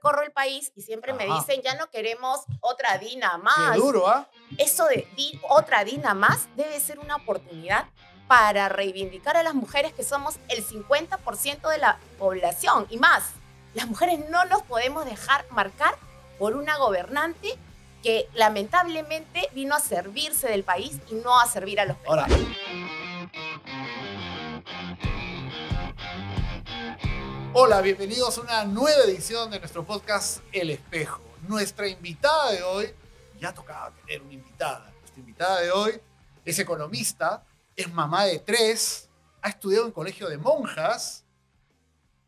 recorro el país y siempre me dicen, ya no queremos otra Dina Qué más. duro, ¿ah? Eso de otra Dina más debe ser una oportunidad para reivindicar a las mujeres, que somos el 50% de la población y más. Las mujeres no nos podemos dejar marcar por una gobernante que lamentablemente vino a servirse del país y no a servir a los peruanos. Ahora. Hola, bienvenidos a una nueva edición de nuestro podcast El Espejo. Nuestra invitada de hoy, ya tocaba tener una invitada. Nuestra invitada de hoy es economista, es mamá de 3, ha estudiado en colegio de monjas,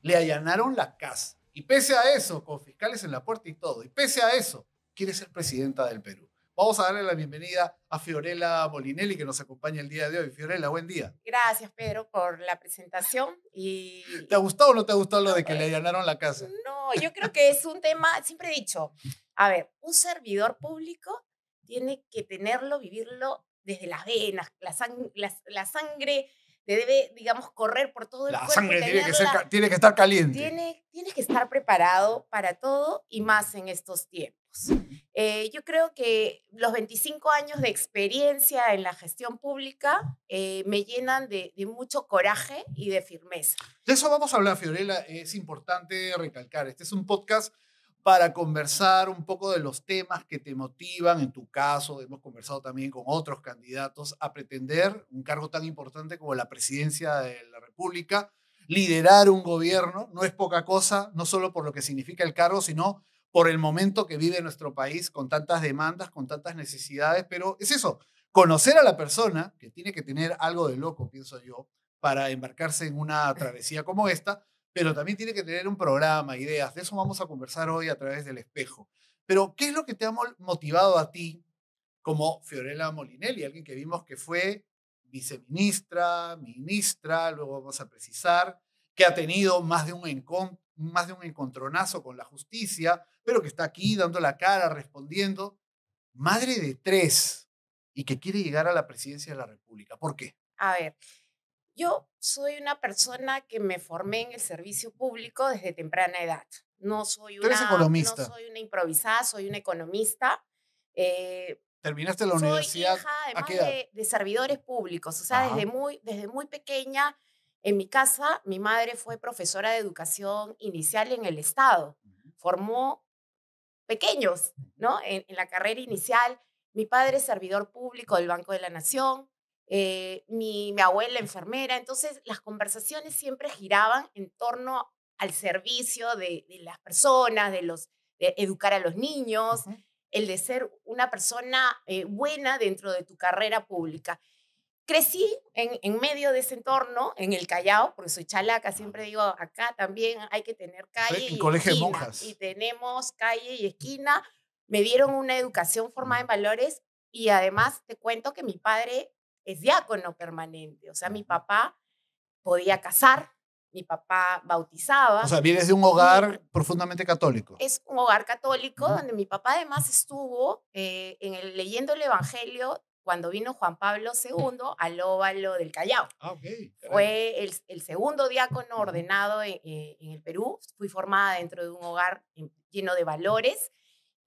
le allanaron la casa. Y pese a eso, con fiscales en la puerta y todo, y pese a eso, quiere ser presidenta del Perú. Vamos a darle la bienvenida a Fiorella Molinelli, que nos acompaña el día de hoy. Fiorella, buen día. Gracias, Pedro, por la presentación. ¿Te ha gustado o no te ha gustado lo de que le allanaron la casa? No, yo creo que es un tema, siempre he dicho, a ver, un servidor público tiene que tenerlo, vivirlo desde las venas, la sangre te debe, digamos, correr por todo el La cuerpo. sangre tiene que estar caliente. Tienes que estar preparado para todo y más en estos tiempos. Yo creo que los 25 años de experiencia en la gestión pública me llenan de mucho coraje y de firmeza. De eso vamos a hablar, Fiorella. Es importante recalcar. Este es un podcast para conversar un poco de los temas que te motivan. En tu caso, hemos conversado también con otros candidatos a pretender un cargo tan importante como la presidencia de la República. Liderar un gobierno no es poca cosa, no solo por lo que significa el cargo, sino por el momento que vive nuestro país con tantas demandas, con tantas necesidades. Pero es eso, conocer a la persona, que tiene que tener algo de loco, pienso yo, para embarcarse en una travesía como esta, pero también tiene que tener un programa, ideas. De eso vamos a conversar hoy a través del espejo. Pero, ¿qué es lo que te ha motivado a ti como Fiorella Molinelli? Alguien que vimos que fue viceministra, ministra, luego vamos a precisar, que ha tenido más de un encontronazo con la justicia, pero que está aquí dando la cara, respondiendo. Madre de 3 y que quiere llegar a la presidencia de la República. ¿Por qué? A ver, yo soy una persona que me formé en el servicio público desde temprana edad. No soy Tú eres una, no economista. soy una improvisada, soy una economista. ¿Terminaste la Soy universidad hija, a además, qué edad? de servidores públicos. O sea, Ajá. desde muy pequeña, en mi casa, mi madre fue profesora de educación inicial en el Estado. Formó pequeños, ¿no? En la carrera inicial. Mi padre es servidor público del Banco de la Nación, mi abuela enfermera. Entonces, las conversaciones siempre giraban en torno al servicio de las personas, de educar a los niños, Ujú. el de ser una persona buena dentro de tu carrera pública. Crecí en medio de ese entorno, en el Callao, porque soy chalaca, siempre digo, acá también hay que tener calle En y colegio de esquina. monjas. Y tenemos calle y esquina. Me dieron una educación formada en valores y además te cuento que mi padre es diácono permanente. O sea, mi papá podía casar, mi papá bautizaba. O sea, vienes de un hogar profundamente católico. Es un hogar católico Ujú. donde mi papá además estuvo leyendo el Evangelio cuando vino Juan Pablo II al Óvalo del Callao. Ah, ok. Caray. Fue el segundo diácono ordenado en el Perú. Fui formada dentro de un hogar lleno de valores.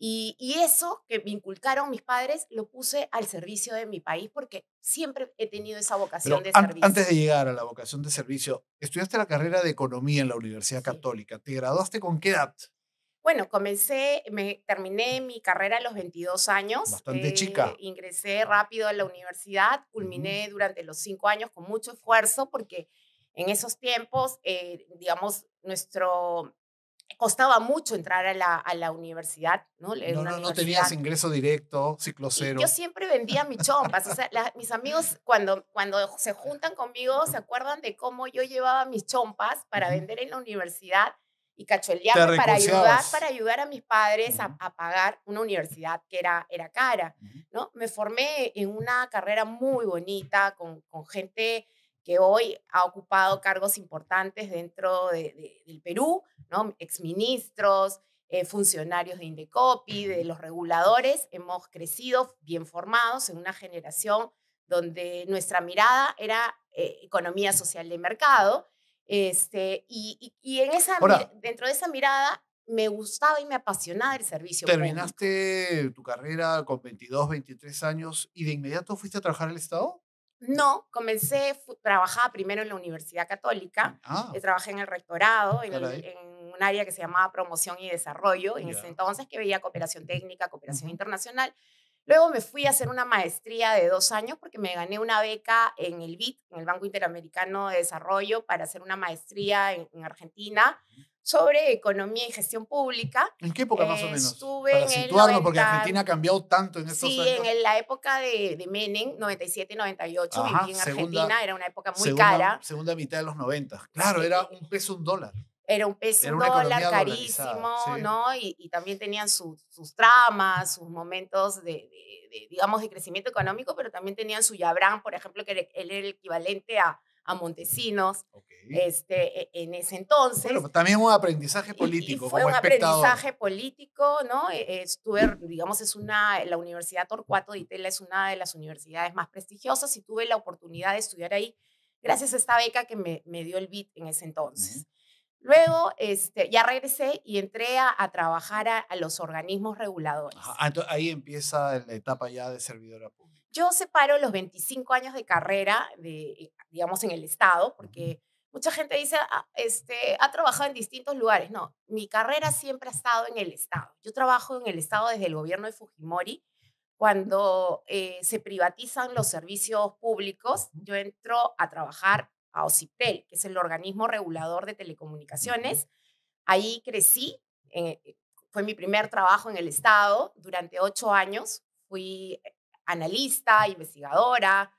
Y eso que me inculcaron mis padres lo puse al servicio de mi país porque siempre he tenido esa vocación Pero de servicio. antes de llegar a la vocación de servicio, estudiaste la carrera de economía en la Universidad Sí. Católica. ¿Te graduaste con qué edad? Bueno, terminé mi carrera a los 22 años. Bastante chica. Ingresé rápido a la universidad, culminé durante los 5 años con mucho esfuerzo porque en esos tiempos, digamos, costaba mucho entrar a la universidad, ¿no? Era una No universidad. tenías ingreso directo, ciclo Y cero. yo siempre vendía mis chompas. O sea, mis amigos cuando se juntan conmigo se acuerdan de cómo yo llevaba mis chompas para Ujú. vender en la universidad y Te cachuelearme recoceabas. para ayudar a mis padres Ujú. a pagar una universidad que era cara, Ujú. ¿no? Me formé en una carrera muy bonita con gente que hoy ha ocupado cargos importantes dentro del Perú, ¿no? Exministros, funcionarios de Indecopi, de los reguladores. Hemos crecido bien formados en una generación donde nuestra mirada era economía social de mercado. Y Ahora, dentro de esa mirada me gustaba y me apasionaba el servicio público. ¿Terminaste tu carrera con 22, 23 años y de inmediato fuiste a trabajar al Estado? No, trabajaba primero en la Universidad Católica, Ah, trabajé en el rectorado, caray. en un área que se llamaba Promoción y Desarrollo, en ese Ya. entonces, que veía cooperación técnica, cooperación Ujú. internacional. Luego me fui a hacer una maestría de 2 años porque me gané una beca en el BID, en el Banco Interamericano de Desarrollo, para hacer una maestría en Argentina sobre economía y gestión pública. ¿En qué época más o menos? Estuve Para en el situarnos, porque 90. Argentina ha cambiado tanto en estos Sí, años. la época de Menem, 97 y 98, Ajá, viví en Argentina, era una época muy segunda, cara. segunda mitad de los 90. Claro, era Sí, un peso, un dólar. era un peso, Era un una dólar economía dolarizada, carísimo, sí. ¿no? Y también tenían sus tramas, sus momentos digamos, de crecimiento económico, pero también tenían su Yabrán, por ejemplo, que él era el equivalente a Montesinos, Ok. en ese Bueno, entonces. pues también un aprendizaje Y político fue como un espectador. aprendizaje político, ¿no? Estuve, digamos, la Universidad Torcuato Di Tella es una de las universidades más prestigiosas y tuve la oportunidad de estudiar ahí gracias a esta beca que me dio el BID en ese Ujú. entonces. Luego, ya regresé y entré a trabajar a los organismos Ajá, reguladores. ahí empieza la etapa ya de servidora pública. Yo separo los 25 años de carrera, digamos, en el Estado, Ujú. porque mucha gente dice, ha trabajado en distintos lugares. No, mi carrera siempre ha estado en el Estado. Yo trabajo en el Estado desde el gobierno de Fujimori. Cuando se privatizan los servicios públicos, Ujú. yo entro a trabajar a OCIPTEL, que es el organismo regulador de Ujú. telecomunicaciones. Ahí crecí, fue mi primer trabajo en el Estado durante 8 años. Fui analista, investigadora.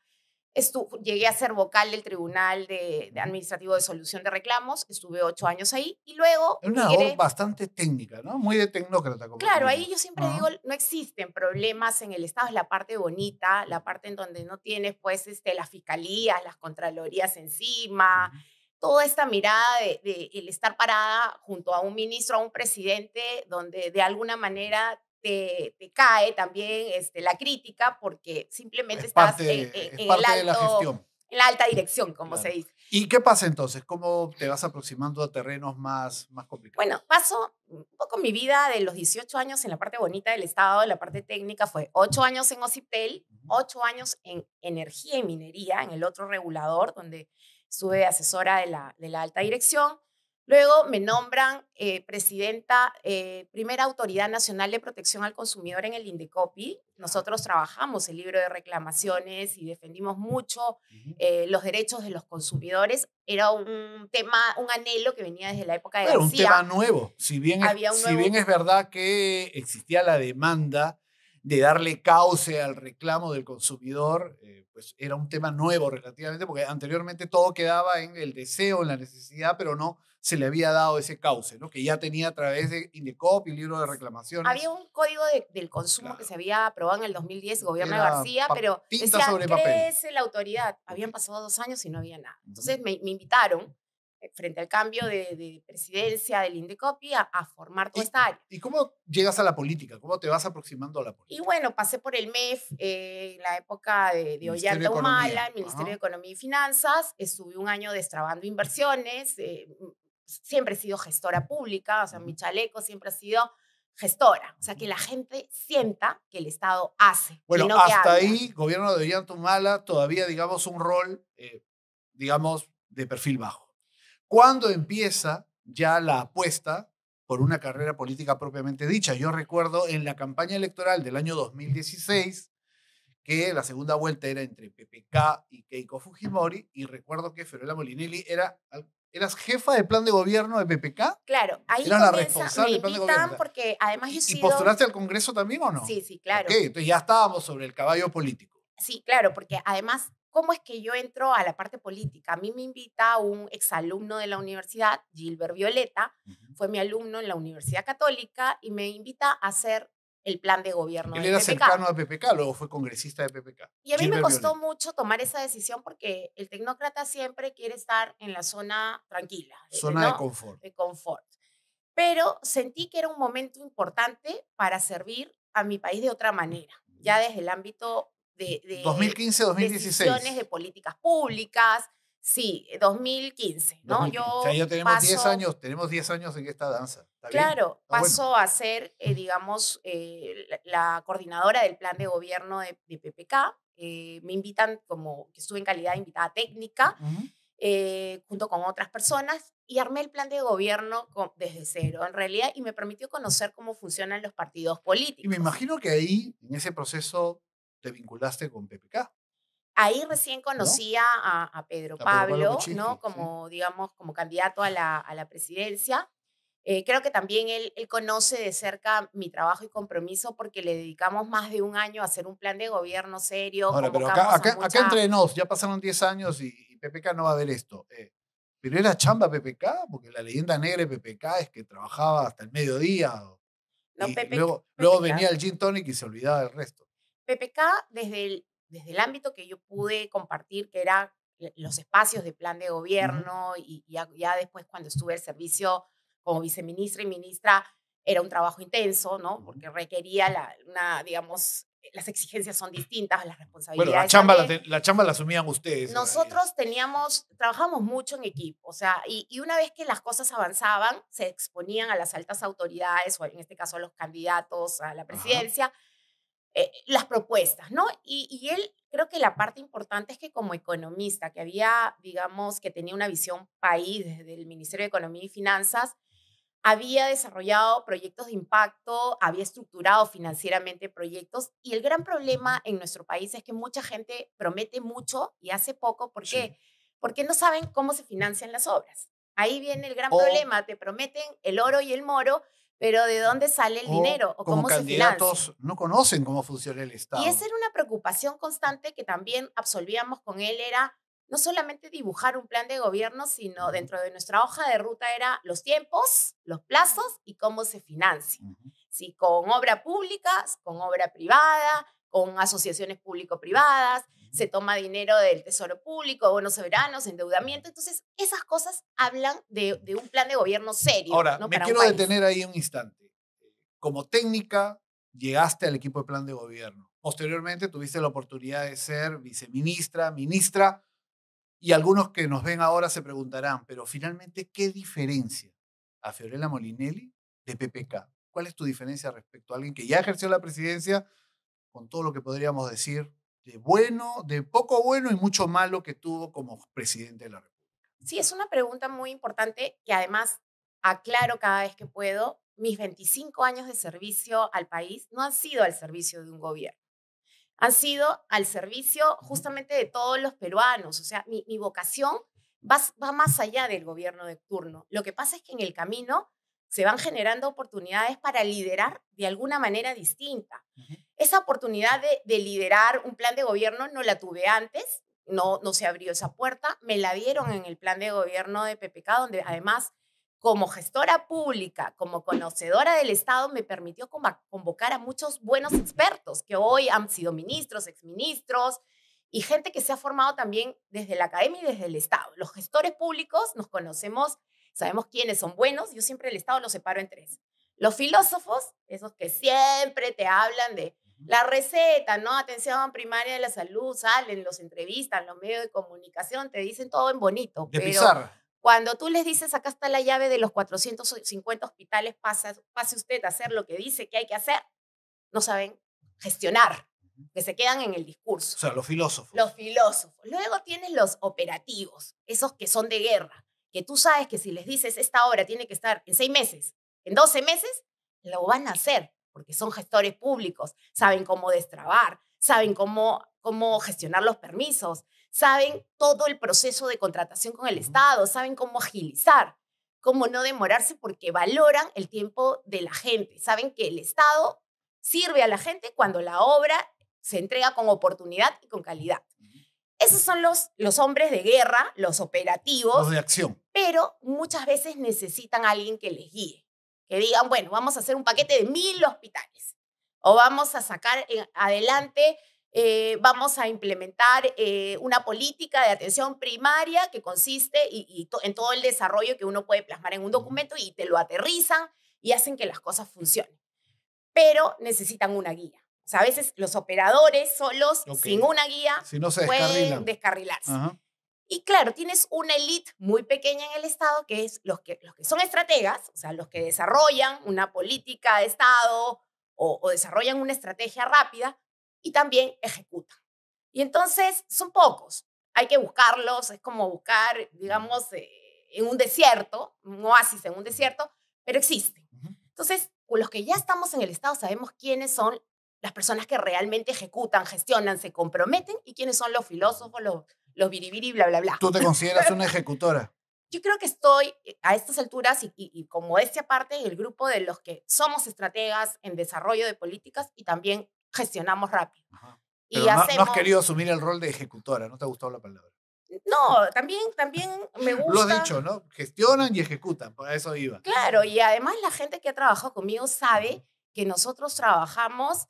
Llegué a ser vocal del Tribunal de Ujú. Administrativo de Solución de Reclamos. Estuve 8 años ahí y luego Es una labor migré. bastante técnica, ¿no? Muy de tecnócrata, como tú Claro, ahí yo dirías. siempre Ajá. digo, no existen problemas en el Estado, es la parte bonita, la parte en donde no tienes pues las fiscalías, las contralorías encima, Ujú. toda esta mirada de el estar parada junto a un ministro, a un presidente, donde de alguna manera te cae también la crítica porque simplemente estás Es parte de la gestión. en la alta dirección, como se Claro. dice. ¿Y qué pasa entonces? ¿Cómo te vas aproximando a terrenos más complicados? Bueno, paso un poco mi vida de los 18 años en la parte bonita del Estado, en la parte técnica, fue 8 años en OCIPTEL, Ujú. 8 años en energía y minería, en el otro regulador, donde estuve de asesora de la alta dirección. Luego me nombran presidenta, primera Autoridad Nacional de Protección al Consumidor en el INDECOPI. Ya. Nosotros trabajamos el libro de reclamaciones y defendimos mucho Ujú. los derechos de los consumidores. Era un tema, un anhelo que venía desde la época de Bueno, un tema García. nuevo. Si bien es, Había un si bien nuevo, es verdad que existía la demanda de darle cauce al reclamo del consumidor, pues era un tema nuevo relativamente, porque anteriormente todo quedaba en el deseo, en la necesidad, pero no se le había dado ese cauce, ¿no? Que ya tenía a través de Indecop y libro de había reclamaciones. un código del consumo que Claro, se había aprobado en el 2010, gobierno de era García, pero tinta decía, sobre papel. crece la autoridad. Ok. Habían pasado 2 años y no había nada. Ujú. Entonces me invitaron, frente al cambio de presidencia del INDECOPI, a formar toda ¿Y, esta área. ¿Y cómo llegas a la política? ¿Cómo te vas aproximando a la Y política? bueno, pasé por el MEF, en la época de Ministerio de Ollanta Humala, Economía. el Ministerio de Ajá. Economía y Finanzas. Estuve un año destrabando inversiones. Siempre he sido gestora pública, o sea, mi Ujú. chaleco siempre ha sido gestora. O sea, Ujú. que la gente sienta que el Estado hace y Bueno, no que hasta habla. ahí, gobierno de Ollantumala, todavía, digamos, un rol, digamos, de perfil bajo. ¿Cuándo empieza ya la apuesta por una carrera política propiamente dicha? Yo recuerdo en la campaña electoral del año 2016 que la segunda vuelta era entre PPK y Keiko Fujimori, y recuerdo que Fiorella Molinelli eras jefa del plan de gobierno de PPK, Claro, ahí eras la comienza, me responsable del plan de gobierno. O invitan sea, porque además yo he ¿y sido, postulaste al Congreso también o no? sí, sí, Ok, claro. entonces ya estábamos sobre el caballo político. Sí, claro, porque además, ¿cómo es que yo entro a la parte política? A mí me invita un exalumno de la universidad, Gilbert Violeta, Ujú. fue mi alumno en la Universidad Católica y me invita a hacer el plan de gobierno Él del era PPK. cercano a PPK, luego fue congresista de PPK. Y a mí me Gilbert costó Violet. mucho tomar esa decisión porque el tecnócrata siempre quiere estar en la zona tranquila, Zona de ¿no? confort. De confort. Pero sentí que era un momento importante para servir a mi país de otra manera, ya desde el ámbito de 2015-2016. decisiones de políticas públicas. Sí, 2015, ¿no? 2015. O sea, Yo ya tenemos 10 paso, años, tenemos 10 años en esta danza. ¿Está bien? Claro, Está bueno. paso a ser, digamos, la coordinadora del plan de gobierno de PPK. Me invitan como que estuve en calidad de invitada técnica, Ujú. junto con otras personas, y armé el plan de gobierno desde cero, en realidad, y me permitió conocer cómo funcionan los partidos Y me políticos. imagino que ahí, en ese proceso, te vinculaste con PPK, Ahí recién ¿no? conocí a Pedro A Pedro Pablo Pablo, ¿no? Kuczynski, sí. Como, digamos, como candidato a la presidencia. Creo que también él conoce de cerca mi trabajo y compromiso porque le dedicamos más de un año a hacer un plan de gobierno serio, Ahora, pero acá, convocamos a acá mucha. entre nos, ya pasaron 10 años y PPK no va a ver esto. ¿Pero era chamba PPK? Porque la leyenda negra de PPK es que trabajaba hasta el mediodía. No, Y Pepe, luego PPK. venía el gin tonic y se olvidaba del resto. PPK, desde el ámbito que yo pude compartir, que era los espacios de plan de Ujú. gobierno, y ya después cuando estuve al servicio como viceministra y ministra, era un trabajo intenso, ¿no? Ujú. Porque requería digamos, las exigencias son distintas, las Bueno, responsabilidades también. la chamba la asumían ustedes en realidad. Nosotros trabajamos mucho en equipo, o sea, y una vez que las cosas avanzaban, se exponían a las altas autoridades, o en este caso a los candidatos a la Ajá. presidencia, las propuestas, ¿no? Y él, creo que la parte importante es que como economista, que había, digamos, que tenía una visión país desde el Ministerio de Economía y Finanzas, había desarrollado proyectos de impacto, había estructurado financieramente proyectos, y el gran problema en nuestro país es que mucha gente promete mucho y hace poco. ¿Por Sí. qué? Porque no saben cómo se financian las obras. Ahí viene el gran O, problema, te prometen el oro y el moro, pero ¿de dónde sale el o dinero o como cómo se financia? candidatos no conocen cómo funciona el Y esa Estado. era una preocupación constante que también absolvíamos con él, era no solamente dibujar un plan de gobierno, sino Ujú, dentro de nuestra hoja de ruta era los tiempos, los plazos y cómo se financia. ujú. Si con obra pública, con obra privada, con asociaciones público-privadas, se toma dinero del tesoro público, bonos soberanos, endeudamiento. Entonces, esas cosas hablan de un plan de gobierno serio, Ahora, ¿no? me Para un quiero país. detener ahí un instante. Como técnica, llegaste al equipo de plan de gobierno. Posteriormente, tuviste la oportunidad de ser viceministra, ministra, y algunos que nos ven ahora se preguntarán, pero finalmente, ¿qué diferencia a Fiorella Molinelli de PPK? ¿Cuál es tu diferencia respecto a alguien que ya ejerció la presidencia con todo lo que podríamos decir de bueno, de poco bueno y mucho malo que tuvo como presidente de la República? Sí, es una pregunta muy importante que además aclaro cada vez que puedo. Mis 25 años de servicio al país no han sido al servicio de un gobierno, han sido al servicio Ujú. justamente de todos los peruanos. O sea, mi vocación va más allá del gobierno de turno. Lo que pasa es que en el camino se van generando oportunidades para liderar de alguna manera distinta. Ujú. Esa oportunidad de liderar un plan de gobierno no la tuve antes, no se abrió esa puerta, me la dieron en el plan de gobierno de PPK, donde además, como gestora pública, como conocedora del Estado, me permitió convocar a muchos buenos expertos que hoy han sido ministros, exministros, y gente que se ha formado también desde la academia y desde el Estado. Los gestores públicos nos conocemos, sabemos quiénes son buenos. Yo siempre el Estado lo separo en tres: los filósofos, esos que siempre te hablan de la receta, ¿no? Atención primaria de la salud, salen, los entrevistan, los medios de comunicación, te dicen todo en bonito, De pero Pizarra. cuando tú les dices, acá está la llave de los 450 hospitales, pase usted a hacer lo que dice que hay que hacer, no saben gestionar, que se quedan en el O discurso. sea, los Los filósofos. filósofos. Luego tienes los operativos, esos que son de guerra, que tú sabes que si les dices esta obra tiene que estar en 6 meses, en 12 meses, lo van a hacer, porque son gestores públicos, saben cómo destrabar, saben cómo gestionar los permisos, saben todo el proceso de contratación con el Ujú. Estado, saben cómo agilizar, cómo no demorarse, porque valoran el tiempo de la gente, saben que el Estado sirve a la gente cuando la obra se entrega con oportunidad y con calidad. Esos son los hombres de guerra, los Los operativos, de acción. pero muchas veces necesitan a alguien que les guíe, que digan, bueno, vamos a hacer un paquete de 1.000 hospitales, o vamos a sacar adelante, vamos a implementar una política de atención primaria que consiste en todo el desarrollo que uno puede plasmar en un Ujú. documento, y te lo aterrizan y hacen que las cosas funcionen, pero necesitan una guía. O sea, a veces los operadores solos, Ok. sin una guía, Si no se pueden descarrilan. descarrilarse. Ajá. Y claro, tienes una élite muy pequeña en el Estado, que es los que son estrategas, o sea, los que desarrollan una política de Estado o desarrollan una estrategia rápida y también ejecutan. Y entonces son pocos. Hay que buscarlos, es como buscar, digamos, en un desierto, un oasis en un desierto, pero existen. Ujú. Entonces, con los que ya estamos en el Estado sabemos quiénes son las personas que realmente ejecutan, gestionan, se comprometen y quiénes son los filósofos, los biribiri, bla, bla, bla. ¿Tú te consideras una ejecutora? Yo creo que estoy a estas alturas y como este parte en el grupo de los que somos estrategas en desarrollo de políticas y también gestionamos rápido. Ajá. Y Pero no has hacemos, querido asumir el rol de ejecutora, no te ha gustado la palabra. no, también me Lo has gusta, dicho, ¿no? Gestionan y ejecutan, por eso iba. claro, y además la gente que ha trabajado conmigo Ujú, sabe que nosotros trabajamos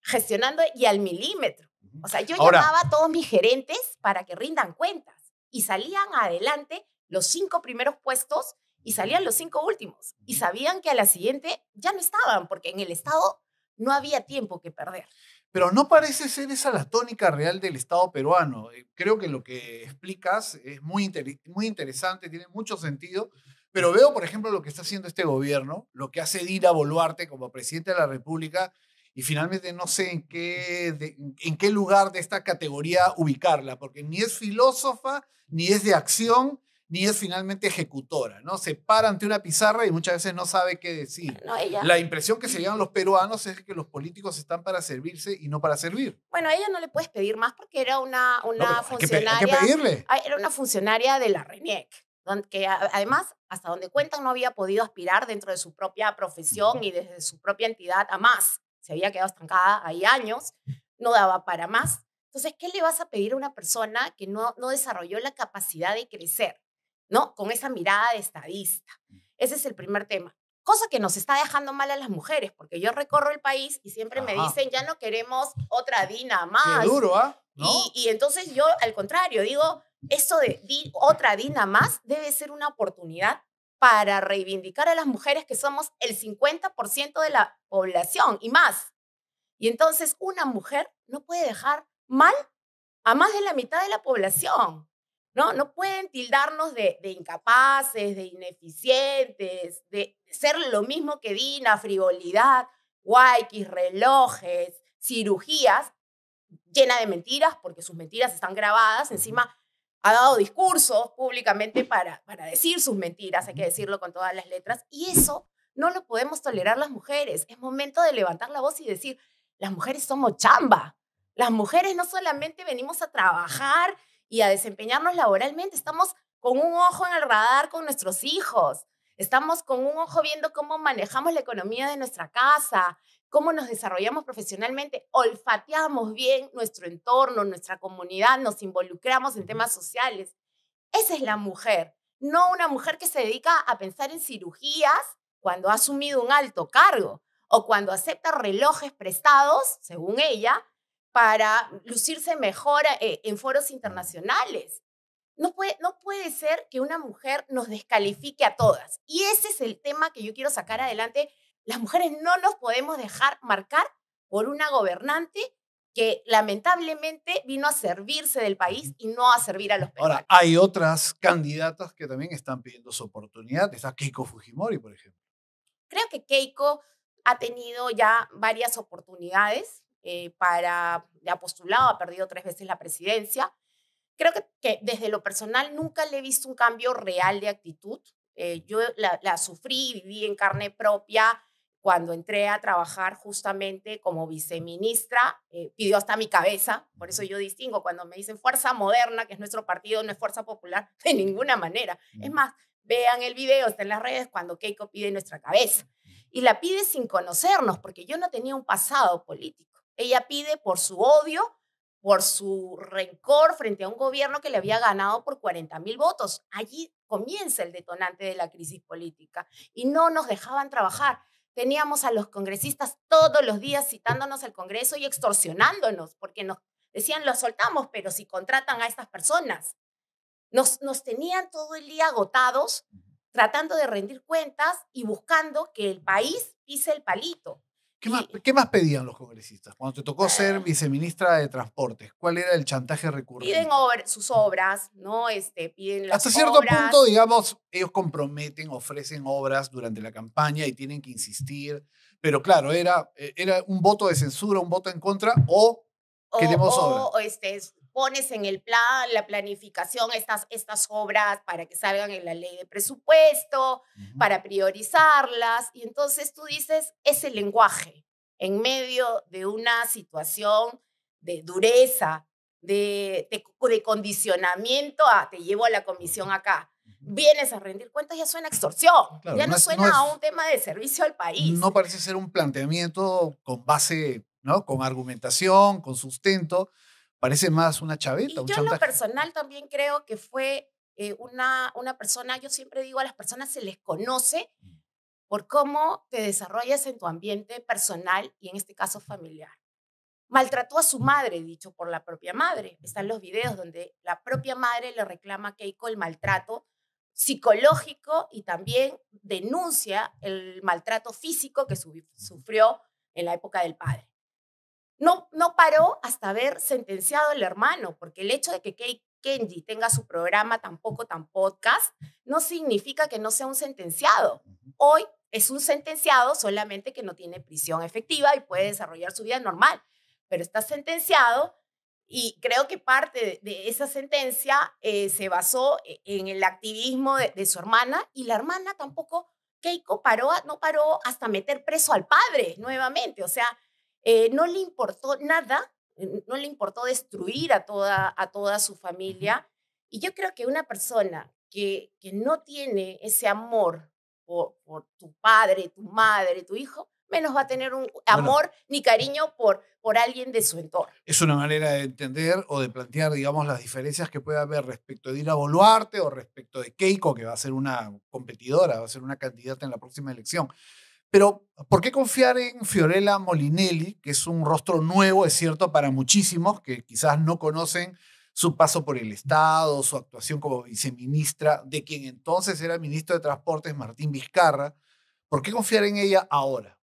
gestionando y al milímetro. ujú. O sea, yo Ahora, llamaba a todos mis gerentes para que rindan cuentas y salían adelante los 5 primeros puestos y salían los 5 últimos. Y sabían que a la siguiente ya no estaban, porque en el Estado no había tiempo que perder. pero no parece ser esa la tónica real del Estado peruano. Creo que lo que explicas es muy interesante, tiene mucho sentido, pero veo, por ejemplo, lo que está haciendo este gobierno, lo que hace Dina Boluarte como presidente de la República, y finalmente no sé en qué lugar de esta categoría ubicarla, porque ni es filósofa, ni es de acción, ni es finalmente ejecutora, ¿no? Se para ante una pizarra y muchas veces no sabe qué decir. No, ella, La impresión que se llevan los peruanos es que los políticos están para servirse y no para servir. bueno, a ella no le puedes pedir más porque era una, No, una pero hay que funcionaria, pedirle. era una funcionaria de la RENIEC, que además, hasta donde cuentan, no había podido aspirar dentro de su propia profesión y desde su propia entidad a más. Se había quedado estancada ahí años, no daba para más. Entonces, ¿qué le vas a pedir a una persona que no desarrolló la capacidad de crecer, ¿no? Con esa mirada de estadista. Ese es el primer tema. Cosa que nos está dejando mal a las mujeres, porque yo recorro el país y siempre me Ajá. dicen, ya no queremos otra Dina Qué más. duro, ¿ah? Y, ¿No? y entonces yo, al contrario, digo, eso de otra Dina más debe ser una oportunidad para reivindicar a las mujeres que somos el 50% de la población y más. Y entonces una mujer no puede dejar mal a más de la mitad de la población. No pueden tildarnos de incapaces, de ineficientes, de ser lo mismo que Dina, frivolidad, guayquis, relojes, cirugías, llena de mentiras, porque sus mentiras están grabadas. Ujú, Encima ha dado discursos públicamente para decir sus mentiras, hay que ujú. decirlo con todas las letras. Y eso no lo podemos tolerar las mujeres. Es momento de levantar la voz y decir, las mujeres somos chamba. Las mujeres no solamente venimos a trabajar y a desempeñarnos laboralmente, estamos con un ojo en el radar con nuestros hijos. Estamos con un ojo viendo cómo manejamos la economía de nuestra casa, cómo nos desarrollamos profesionalmente, olfateamos bien nuestro entorno, nuestra comunidad, nos involucramos en temas sociales. Esa es la mujer, no una mujer que se dedica a pensar en cirugías cuando ha asumido un alto cargo o cuando acepta relojes prestados, según ella, para lucirse mejor en foros internacionales. No puede ser que una mujer nos descalifique a todas. Y ese es el tema que yo quiero sacar adelante. Las mujeres no nos podemos dejar marcar por una gobernante que lamentablemente vino a servirse del país y no a servir a los Ahora, peruanos. hay otras candidatas que también están pidiendo su oportunidad. Está Keiko Fujimori, por ejemplo. Creo que Keiko ha tenido ya varias oportunidades ya ha postulado, ha perdido 3 veces la presidencia. Creo que desde lo personal nunca le he visto un cambio real de actitud. Yo la sufrí, viví en carne propia cuando entré a trabajar justamente como viceministra. Pidió hasta mi cabeza, por eso yo distingo cuando me dicen Fuerza Moderna, que es nuestro partido, no es Fuerza Popular, de ninguna manera. Es más, vean el video, está en las redes, cuando Keiko pide nuestra cabeza. Y la pide sin conocernos, porque yo no tenía un pasado político. Ella pide por su odio, por su rencor frente a un gobierno que le había ganado por 40.000 votos. Allí comienza el detonante de la crisis política y no nos dejaban trabajar. Teníamos a los congresistas todos los días citándonos al Congreso y extorsionándonos porque nos decían, los soltamos, pero si contratan a estas personas. Nos tenían todo el día agotados tratando de rendir cuentas y buscando que el país pise el palito. Qué más pedían los congresistas? Cuando te tocó ser Eh, viceministra de Transportes, ¿cuál era el chantaje Piden recurrente? sus obras, ¿no? Piden Hasta las cierto punto, obras. digamos, ellos comprometen, ofrecen obras durante la campaña y tienen que insistir. Pero claro, era un voto de censura, un voto en contra o queremos obras. Pones en el plan, la planificación, estas obras para que salgan en la ley de presupuesto, Ujú. para priorizarlas. Y entonces tú dices, ese lenguaje en medio de una situación de dureza, de condicionamiento a te llevo a la comisión acá. Ujú. Vienes a rendir cuentas, ya suena extorsión, Claro, ya no suena a un tema de servicio al país. no parece ser un planteamiento con base, ¿no? Con argumentación, con sustento. Parece más una chaveta, Y un yo en lo chantaje. personal también creo que fue una persona, yo siempre digo, a las personas se les conoce por cómo te desarrollas en tu ambiente personal y en este caso familiar. Maltrató a su madre, dicho por la propia madre. Están los videos donde la propia madre le reclama a Keiko el maltrato psicológico y también denuncia el maltrato físico que sufrió en la época del padre. No paró hasta haber sentenciado al hermano, porque el hecho de que Kenji tenga su programa tampoco tan podcast no significa que no sea un sentenciado. Hoy es un sentenciado, solamente que no tiene prisión efectiva y puede desarrollar su vida normal, pero está sentenciado y creo que parte de esa sentencia se basó en el activismo de su hermana, y la hermana tampoco, Keiko, no paró hasta meter preso al padre nuevamente. O sea, no le importó nada, no le importó destruir a toda su Ujú. familia. Y yo creo que una persona que no tiene ese amor por tu padre, tu madre, tu hijo, menos va a tener un Bueno, amor ni cariño por alguien de su entorno. es una manera de entender o de plantear, digamos, las diferencias que puede haber respecto de Dina Boluarte o respecto de Keiko, que va a ser una competidora, va a ser una candidata en la próxima elección. Pero, ¿por qué confiar en Fiorella Molinelli, que es un rostro nuevo, es cierto, para muchísimos que quizás no conocen su paso por el Estado, su actuación como viceministra, de quien entonces era ministro de Transportes, Martín Vizcarra? ¿Por qué confiar en ella ahora?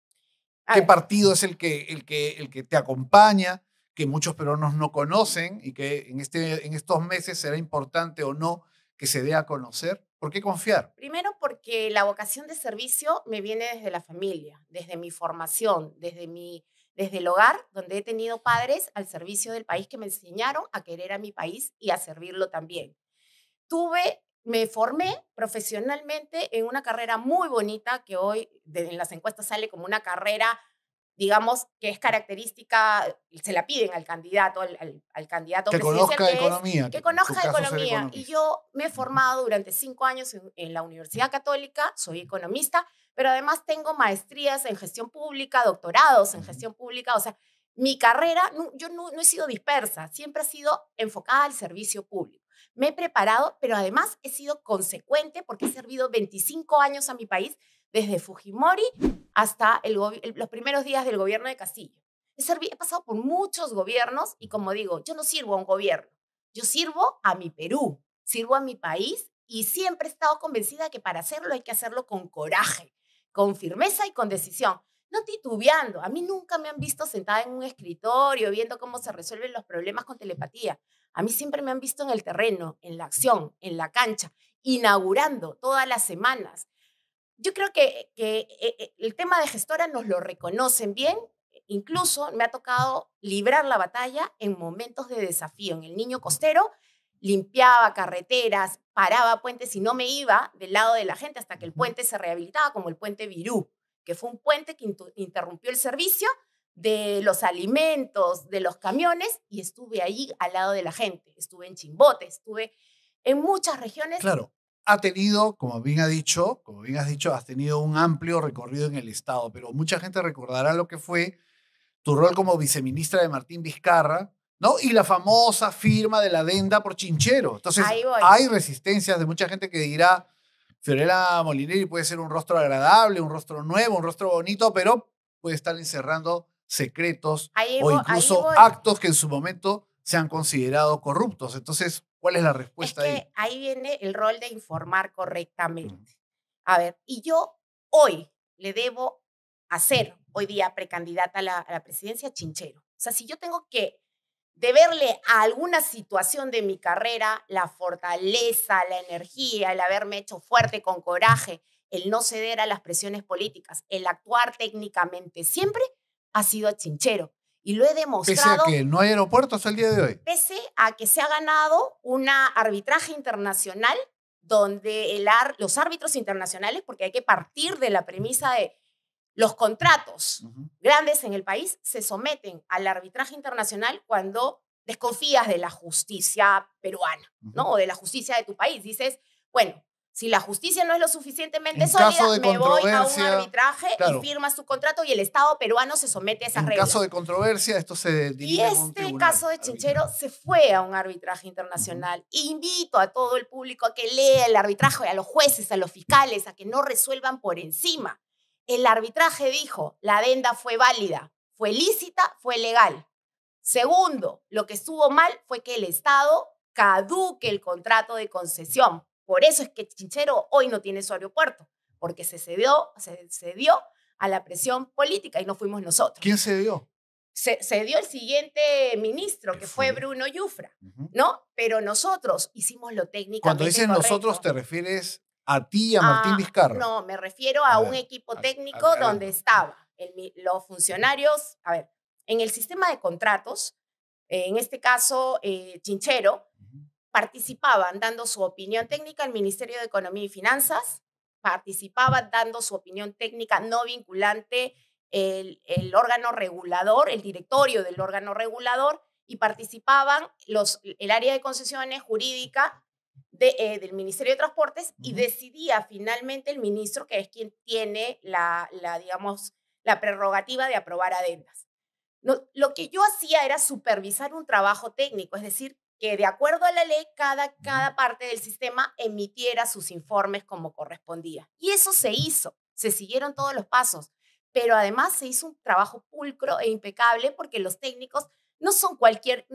A ¿Qué ver, partido es el que te acompaña, que muchos peruanos no conocen y que en estos meses será importante o no que se dé a conocer? ¿Por qué confiar? primero porque la vocación de servicio me viene desde la familia, desde mi formación, desde el hogar, donde he tenido padres al servicio del país que me enseñaron a querer a mi país y a servirlo también. Me formé profesionalmente en una carrera muy bonita que hoy en las encuestas sale como una carrera, digamos, que es característica, se la piden al candidato, al candidato Que presidencial, conozca que es economía, que que en tu conozca caso ser economía. Y economista. yo me he formado durante 5 años en la Universidad Católica, soy economista, pero además tengo maestrías en gestión pública, doctorados en Ujú. gestión pública. O sea, mi carrera, yo no he sido dispersa, siempre ha sido enfocada al servicio público. Me he preparado, pero además he sido consecuente porque he servido 25 años a mi país, desde Fujimori hasta los primeros días del gobierno de Castillo. He pasado por muchos gobiernos y, como digo, yo no sirvo a un gobierno, yo sirvo a mi Perú, sirvo a mi país, y siempre he estado convencida que para hacerlo hay que hacerlo con coraje, con firmeza y con decisión, no titubeando. A mí nunca me han visto sentada en un escritorio viendo cómo se resuelven los problemas con telepatía. A mí siempre me han visto en el terreno, en la acción, en la cancha, inaugurando todas las semanas. Yo creo que el tema de gestora nos lo reconocen bien. Incluso me ha tocado librar la batalla en momentos de desafío. En el Niño Costero limpiaba carreteras, paraba puentes y no me iba del lado de la gente hasta que el Ujú. puente se rehabilitaba, como el puente Virú, que fue un puente que interrumpió el servicio de los alimentos, de los camiones, y estuve ahí al lado de la gente. Estuve en Chimbote, estuve en muchas regiones. Claro, ha tenido, como bien has dicho, has tenido un amplio recorrido en el Estado, pero mucha gente recordará lo que fue tu rol como viceministra de Martín Vizcarra, ¿no? Y la famosa firma de la adenda por Chinchero. Entonces, Ahí voy. hay resistencias de mucha gente que dirá, Fiorella Molinelli puede ser un rostro agradable, un rostro nuevo, un rostro bonito, pero puede estar encerrando secretos o Ahí incluso voy. actos que en su momento se han considerado corruptos. Entonces, ¿cuál es la Es respuesta ahí? que ahí viene el rol de informar Mm. correctamente. A ver, y yo hoy le debo hacer hoy día precandidata a la presidencia, Chinchero. O sea, si yo tengo que deberle a alguna situación de mi carrera la fortaleza, la energía, el haberme hecho fuerte con coraje, el no ceder a las presiones políticas, el actuar técnicamente siempre, ha sido a Chinchero. Y lo he Pese a demostrado que no hay aeropuertos al día de hoy. pese a que se ha ganado un arbitraje internacional donde los árbitros internacionales, porque hay que partir de la premisa de los contratos grandes en el país, se someten al arbitraje internacional cuando desconfías de la justicia peruana, ¿no? O de la justicia de tu país. Dices, bueno, si la justicia no es lo suficientemente En sólida, caso de me voy a un controversia, arbitraje claro, y firmas tu contrato y el Estado peruano se somete a esas en reglas. caso de controversia, esto se Y dirime en un este tribunal caso de Chinchero arbitral. se fue a un arbitraje internacional. Invito a todo el público a que lea el arbitraje, a los jueces, a los fiscales, a que no resuelvan por encima. El arbitraje dijo, la adenda fue válida, fue lícita, fue legal. Segundo, lo que estuvo mal fue que el Estado caduque el contrato de concesión. Por eso es que Chinchero hoy no tiene su aeropuerto, porque se cedió a la presión política y no fuimos nosotros. ¿Quién se dio? Se dio el siguiente ministro, que fue Bruno Yufra, ¿no? Pero nosotros hicimos lo técnicamente Cuando dices correcto. nosotros, ¿te refieres a ti y a Martín Vizcarra? No, me refiero a un equipo técnico donde estaban los funcionarios, a ver, en el sistema de contratos, en este caso, Chinchero, participaban dando su opinión técnica el Ministerio de Economía y Finanzas, participaban dando su opinión técnica no vinculante el órgano regulador, el directorio del órgano regulador, y participaban el área de concesiones jurídica del Ministerio de Transportes, y decidía finalmente el ministro, que es quien tiene digamos, la prerrogativa de aprobar adendas. No, lo que yo hacía era supervisar un trabajo técnico, es decir, que de acuerdo a la ley, cada parte del sistema emitiera sus informes como correspondía. Y eso se hizo, se siguieron todos los pasos, pero además se hizo un trabajo pulcro e impecable porque los técnicos no son cualquier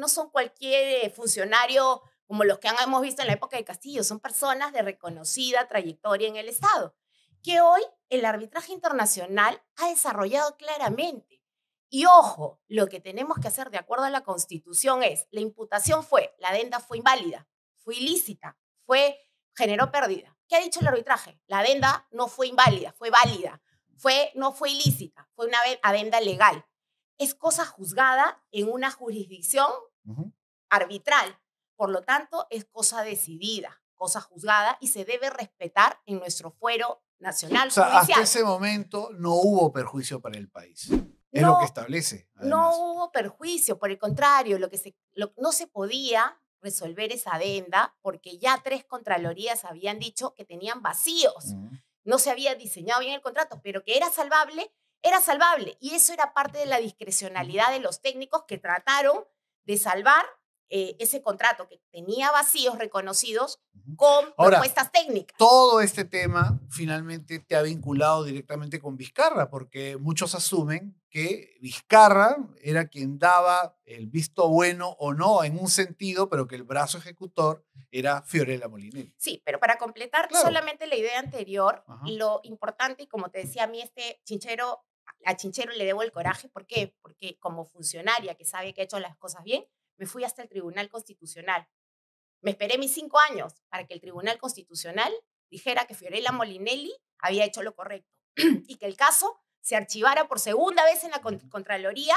funcionario como los que hemos visto en la época de Castillo, son personas de reconocida trayectoria en el Estado, que hoy el arbitraje internacional ha desarrollado claramente. Y ojo, lo que tenemos que hacer de acuerdo a la Constitución es, la imputación fue, la adenda fue inválida, fue ilícita, generó pérdida. ¿Qué ha dicho el arbitraje? La adenda no fue inválida, fue válida, no fue ilícita, fue una adenda legal. Es cosa juzgada en una jurisdicción arbitral. Por lo tanto, es cosa decidida, cosa juzgada, y se debe respetar en nuestro fuero nacional judicial. Hasta ese momento no hubo perjuicio para el país. Es lo que establece. Además. No hubo perjuicio, por el contrario, no se podía resolver esa adenda porque ya 3 contralorías habían dicho que tenían vacíos. No se había diseñado bien el contrato, pero que era salvable, era salvable. Y eso era parte de la discrecionalidad de los técnicos que trataron de salvar ese contrato que tenía vacíos reconocidos con propuestas técnicas. Todo este tema finalmente te ha vinculado directamente con Vizcarra, porque muchos asumen que Vizcarra era quien daba el visto bueno o no en un sentido, pero que el brazo ejecutor era Fiorella Molinelli. Sí, pero para completar solamente la idea anterior, lo importante, y como te decía, a mí a Chinchero le debo el coraje. ¿Por qué? Porque como funcionaria que sabe que ha hecho las cosas bien, me fui hasta el Tribunal Constitucional. Me esperé mis 5 años para que el Tribunal Constitucional dijera que Fiorella Molinelli había hecho lo correcto y que el caso se archivara por segunda vez en la Contraloría,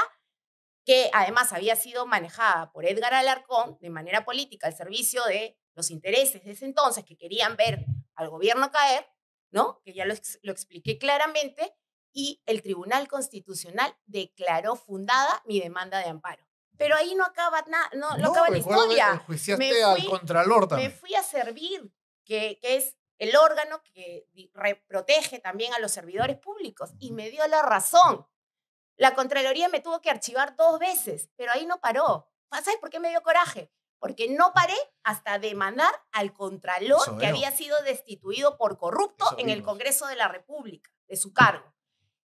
que además había sido manejada por Edgar Alarcón de manera política al servicio de los intereses de ese entonces, que querían ver al gobierno caer, ¿no? Que ya lo expliqué claramente, y el Tribunal Constitucional declaró fundada mi demanda de amparo. Pero ahí no acaba no acaba la historia. Enjuiciaste al Contralor también. Me fui a servir, que es el órgano que protege también a los servidores públicos, y me dio la razón. La Contraloría me tuvo que archivar 2 veces, pero ahí no paró. ¿Sabes por qué me dio coraje? Porque no paré hasta demandar al Contralor que había sido destituido por corrupto en el Congreso de la República, de su cargo.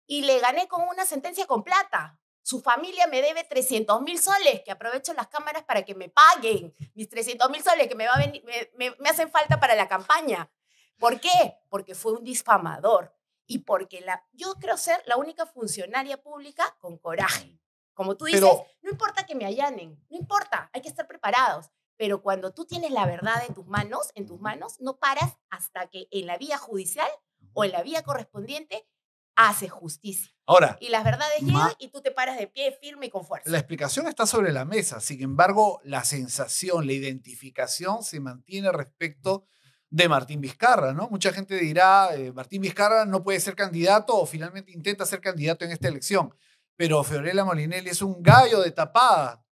Y le gané con una sentencia con plata. Su familia me debe 300.000 soles, que aprovecho las cámaras para que me paguen mis 300.000 soles que me hacen falta para la campaña. ¿Por qué? Porque fue un difamador. y porque yo creo ser la única funcionaria pública con coraje. Como tú dices, Pero, no importa que me allanen, no importa, hay que estar preparados. Pero cuando tú tienes la verdad en tus manos, no paras hasta que en la vía judicial o en la vía correspondiente haces justicia. ahora, Y las verdades llegan y tú te paras de pie firme y con fuerza. la explicación está sobre la mesa. Sin embargo, la sensación, la identificación se mantiene respecto de Martín Vizcarra, ¿no? Mucha gente dirá, Martín Vizcarra no puede ser candidato o finalmente intenta ser candidato en esta elección. Pero Fiorella Molinelli es un gallo de tapada.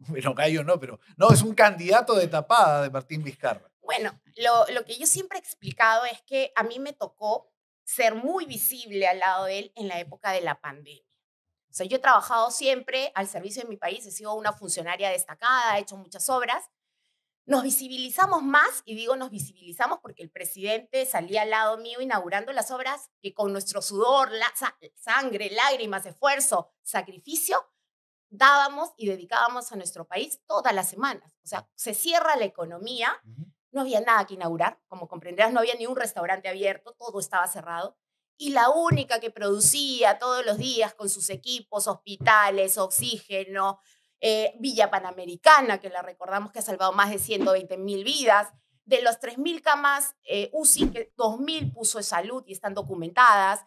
Bueno, gallo no, pero no, es un candidato de tapada de Martín Vizcarra. Bueno, lo que yo siempre he explicado es que a mí me tocó ser muy visible al lado de él en la época de la pandemia. O sea, yo he trabajado siempre al servicio de mi país, he sido una funcionaria destacada, he hecho muchas obras. Nos visibilizamos más, y digo nos visibilizamos porque el presidente salía al lado mío inaugurando las obras que con nuestro sudor, sangre, lágrimas, esfuerzo, sacrificio, dábamos y dedicábamos a nuestro país todas las semanas. O sea, se cierra la economía, no había nada que inaugurar, como comprenderás, no había ni un restaurante abierto, todo estaba cerrado. Y la única que producía todos los días con sus equipos, hospitales, oxígeno, Villa Panamericana, que la recordamos que ha salvado más de 120,000 vidas, de los 3,000 camas UCI, que 2,000 puso de salud y están documentadas.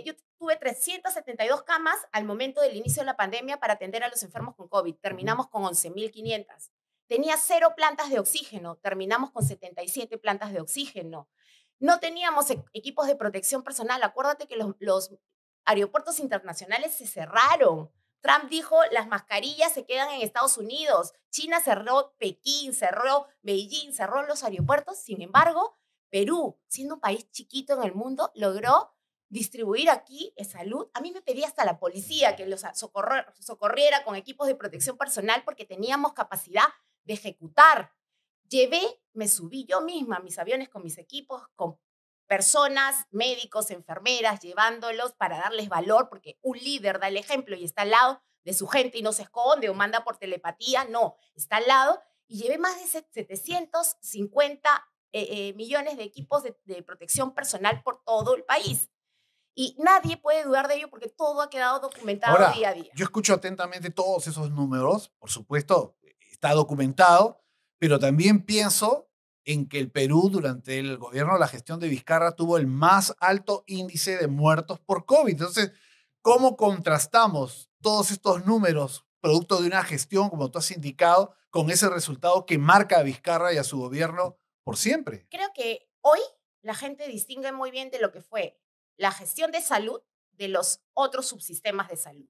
Yo tuve 372 camas al momento del inicio de la pandemia para atender a los enfermos con COVID. Terminamos con 11,500. Tenía 0 plantas de oxígeno. Terminamos con 77 plantas de oxígeno. No teníamos equipos de protección personal. Acuérdate que los aeropuertos internacionales se cerraron. Trump dijo, las mascarillas se quedan en Estados Unidos. China cerró Pekín, cerró Beijing, cerró los aeropuertos. Sin embargo, Perú, siendo un país chiquito en el mundo, logró distribuir aquí salud. A mí me pedía hasta la policía que los socorriera con equipos de protección personal porque teníamos capacidad de ejecutar. Me subí yo misma a mis aviones con mis equipos, con personas, médicos, enfermeras, llevándolos para darles valor, porque un líder da el ejemplo y está al lado de su gente y no se esconde o manda por telepatía, no, está al lado. Y llevé más de 750 millones de equipos de protección personal por todo el país. Y nadie puede dudar de ello porque todo ha quedado documentado Ahora, día a día. yo escucho atentamente todos esos números, por supuesto, está documentado, pero también pienso en que el Perú durante el gobierno, la gestión de Vizcarra, tuvo el más alto índice de muertos por COVID. Entonces, ¿cómo contrastamos todos estos números, producto de una gestión, como tú has indicado, con ese resultado que marca a Vizcarra y a su gobierno por siempre? Creo que hoy la gente distingue muy bien de lo que fue la gestión de salud de los otros subsistemas de salud.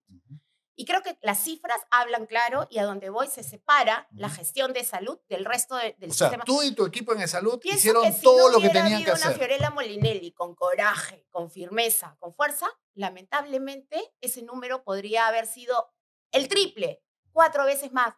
Y creo que las cifras hablan claro y a donde voy se separa la gestión de salud del resto del sistema. O sea, tú y tu equipo en salud Pienso hicieron que si todo no lo que hubiera tenían que habido una hacer. Fiorella Molinelli con coraje, con firmeza, con fuerza, lamentablemente ese número podría haber sido el triple, 4 veces más.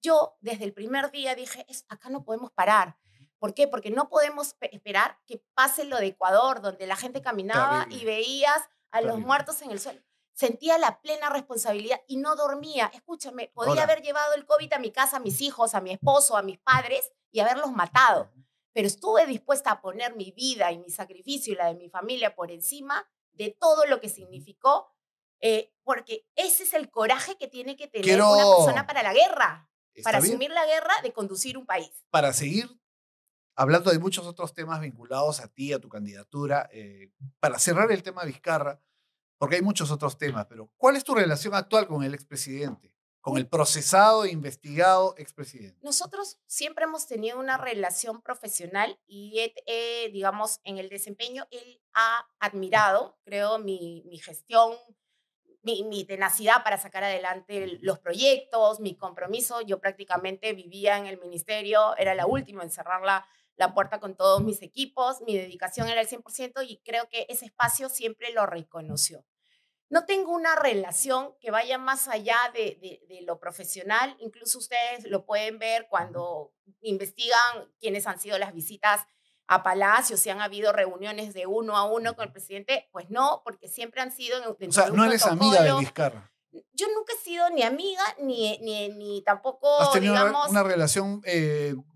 Yo desde el primer día dije, acá no podemos parar. ¿Por qué? Porque no podemos esperar que pase lo de Ecuador, donde la gente caminaba Terrible, y veías a los terrible. muertos en el suelo. Sentía la plena responsabilidad y no dormía. Escúchame, podía Ahora, haber llevado el COVID a mi casa, a mis hijos, a mi esposo, a mis padres y haberlos matado. Pero estuve dispuesta a poner mi vida y mi sacrificio y la de mi familia por encima de todo lo que significó, porque ese es el coraje que tiene que tener una persona para la guerra, para ¿está bien? asumir la guerra de conducir un país. Para seguir hablando de muchos otros temas vinculados a ti, a tu candidatura, para cerrar el tema Vizcarra, porque hay muchos otros temas, pero ¿cuál es tu relación actual con el expresidente? Con el procesado e investigado expresidente. Nosotros siempre hemos tenido una relación profesional y, digamos, en el desempeño, él ha admirado, creo, mi gestión, mi tenacidad para sacar adelante los proyectos, mi compromiso. Yo prácticamente vivía en el ministerio, era la última en cerrar la puerta con todos mis equipos, mi dedicación era el 100% y creo que ese espacio siempre lo reconoció. No tengo una relación que vaya más allá de lo profesional. Incluso ustedes lo pueden ver cuando investigan quiénes han sido las visitas a Palacio, si han habido reuniones de uno a uno con el presidente. Pues no, porque siempre han sido dentro O sea, de un no eres amiga de protocolo. Vizcarra. Yo nunca he sido ni amiga ni Has tampoco, tenido digamos, una relación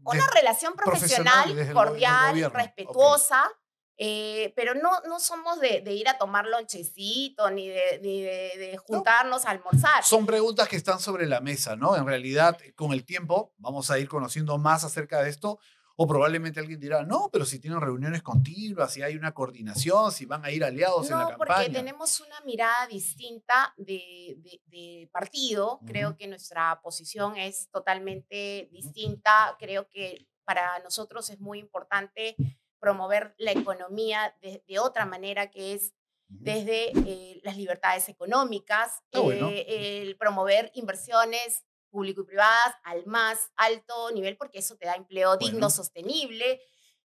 una relación profesional, desde el cordial, gobierno. respetuosa. Pero no somos de ir a tomar lonchecito, ni de No, juntarnos a almorzar. son preguntas que están sobre la mesa, ¿no? En realidad, con el tiempo vamos a ir conociendo más acerca de esto, o probablemente alguien dirá, no, pero si tienen reuniones continuas, si hay una coordinación, si van a ir aliados en la No, porque campaña. tenemos una mirada distinta de partido. Ujú, Creo que nuestra posición es totalmente ujú, distinta. Creo que para nosotros es muy importante promover la economía de otra manera, que es ujú. desde las libertades económicas, Está bueno. el promover inversiones público y privadas al más alto nivel, porque eso te da empleo digno, Bueno, sostenible.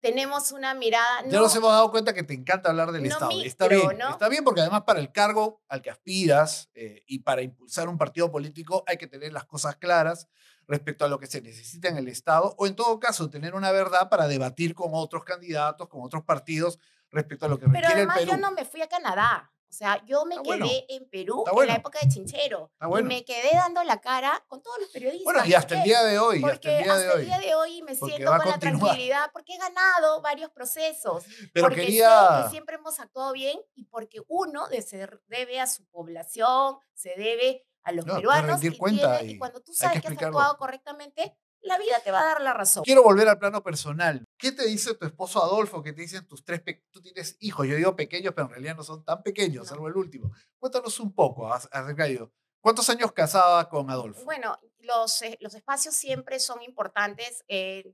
Tenemos una mirada ya nos no, hemos dado cuenta que te encanta hablar del no Estado. Y micro, ¿no? está bien porque además para el cargo al que aspiras y para impulsar un partido político hay que tener las cosas claras respecto a lo que se necesita en el Estado o en todo caso tener una verdad para debatir con otros candidatos, con otros partidos respecto a lo que Pero requiere el además yo Perú. no me fui a Canadá. O sea, yo me Está bueno, quedé en Perú está en la bueno, época de Chinchero está y bueno. me quedé dando la cara con todos los Bueno, periodistas. y ¿Por hasta el qué? día de hoy, y hasta el Porque día de hasta el día hoy, de hoy me porque siento va a con la continuar. tranquilidad porque he ganado varios procesos, Pero porque sé que quería, siempre hemos actuado bien y porque uno se debe a su población, se debe a los no, después peruanos rendir y cuenta y y cuando tú hay que sabes que has explicarlo. actuado correctamente, la vida te va a dar la razón. Quiero volver al plano personal. ¿Qué te dice tu esposo Adolfo? ¿Qué te dicen tus tú tienes hijos? Yo digo pequeños, pero en realidad no son tan pequeños, No. salvo el último. Cuéntanos un poco acerca de ello. ¿Cuántos años casada con Adolfo? Bueno, los espacios siempre son importantes.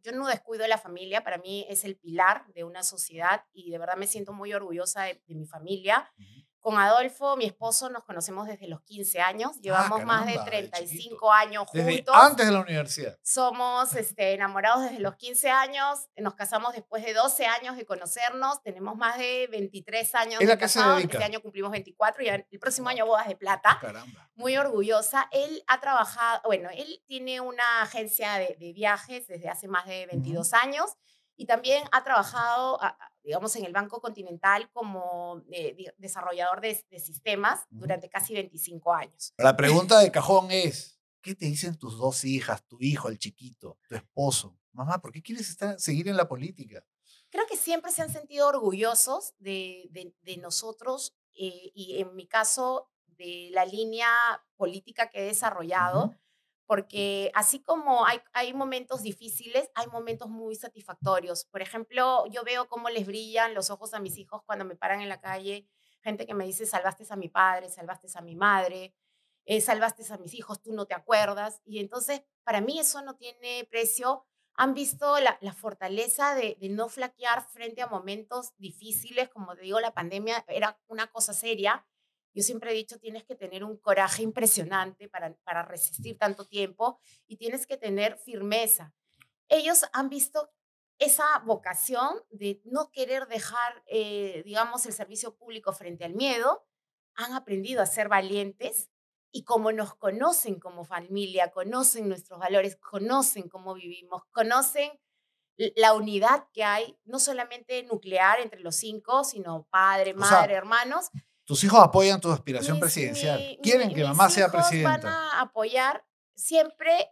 Yo no descuido la familia, para mí es el pilar de una sociedad y de verdad me siento muy orgullosa de mi familia. Ujú. Con Adolfo, mi esposo, nos conocemos desde los 15 años, Ah, llevamos más de caramba, de chiquito. 35 años Desde juntos. antes de la universidad. Somos enamorados desde los 15 años, nos casamos después de 12 años de conocernos, tenemos más de 23 años ¿Él de a qué se casados, este dedica? año cumplimos 24 y el próximo año 24. bodas de plata. Caramba. Muy orgullosa. Él ha trabajado, bueno, él tiene una agencia de viajes desde hace más de Ujú, 22 años y también ha trabajado, digamos, en el Banco Continental como desarrollador de sistemas ujú. durante casi 25 años. La pregunta de cajón es, ¿qué te dicen tus dos hijas, tu hijo, el chiquito, tu esposo? Mamá, ¿por qué quieres seguir en la política? Creo que siempre se han sentido orgullosos de nosotros y en mi caso de la línea política que he Ujú. desarrollado, porque así como hay momentos difíciles, hay momentos muy satisfactorios. Por ejemplo, yo veo cómo les brillan los ojos a mis hijos cuando me paran en la calle, gente que me dice, salvaste a mi padre, salvaste a mi madre, salvaste a mis hijos, tú no te acuerdas. Y entonces, para mí eso no tiene precio. Han visto la fortaleza de no flaquear frente a momentos difíciles, como te digo, la pandemia era una cosa seria. Yo siempre he dicho, tienes que tener un coraje impresionante para resistir tanto tiempo y tienes que tener firmeza. Ellos han visto esa vocación de no querer dejar, digamos, el servicio público frente al miedo, han aprendido a ser valientes y como nos conocen como familia, conocen nuestros valores, conocen cómo vivimos, conocen la unidad que hay, no solamente nuclear entre los cinco, sino padre, O sea, madre, hermanos. tus hijos apoyan tu aspiración presidencial. Quieren que Mis mamá sea hijos van presidenta. a apoyar siempre,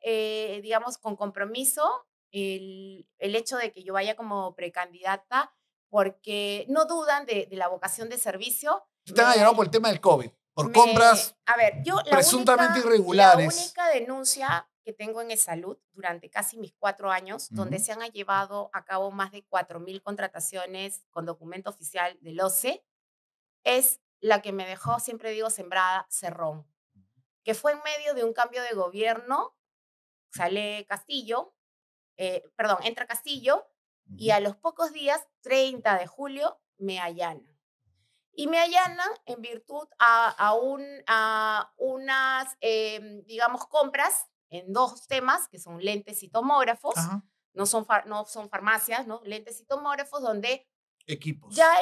digamos, con compromiso el hecho de que yo vaya como precandidata, porque no dudan de la vocación de servicio. Te han allanado por el tema del COVID, por compras A ver, yo presuntamente la irregulares. única denuncia que tengo en salud durante casi mis 4 años, donde Ujú. se han llevado a cabo más de 4.000 contrataciones con documento oficial del OCE, es la que me dejó, siempre digo, sembrada Cerrón, que fue en medio de un cambio de gobierno, sale Castillo, perdón, entra Castillo y Ujú. a los pocos días, 30 de julio, me allanan. Y me allanan en virtud a unas, digamos, compras en dos temas, que son lentes y tomógrafos, Ajá. no son farmacias, ¿no? Lentes y tomógrafos, donde Equipos. ya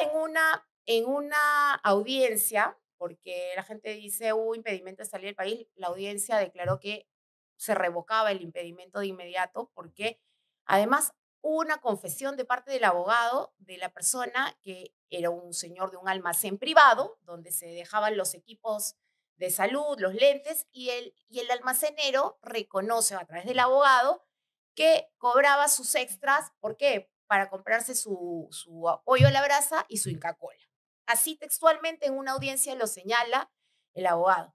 en una audiencia, porque la gente dice hubo impedimento de salir del país, la audiencia declaró que se revocaba el impedimento de inmediato porque además hubo una confesión de parte del abogado de la persona que era un señor de un almacén privado donde se dejaban los equipos de salud, los lentes, y el almacenero reconoce a través del abogado que cobraba sus extras. ¿Por qué? para comprarse su pollo a la brasa y su Inca Kola. Así textualmente en una audiencia lo señala el abogado.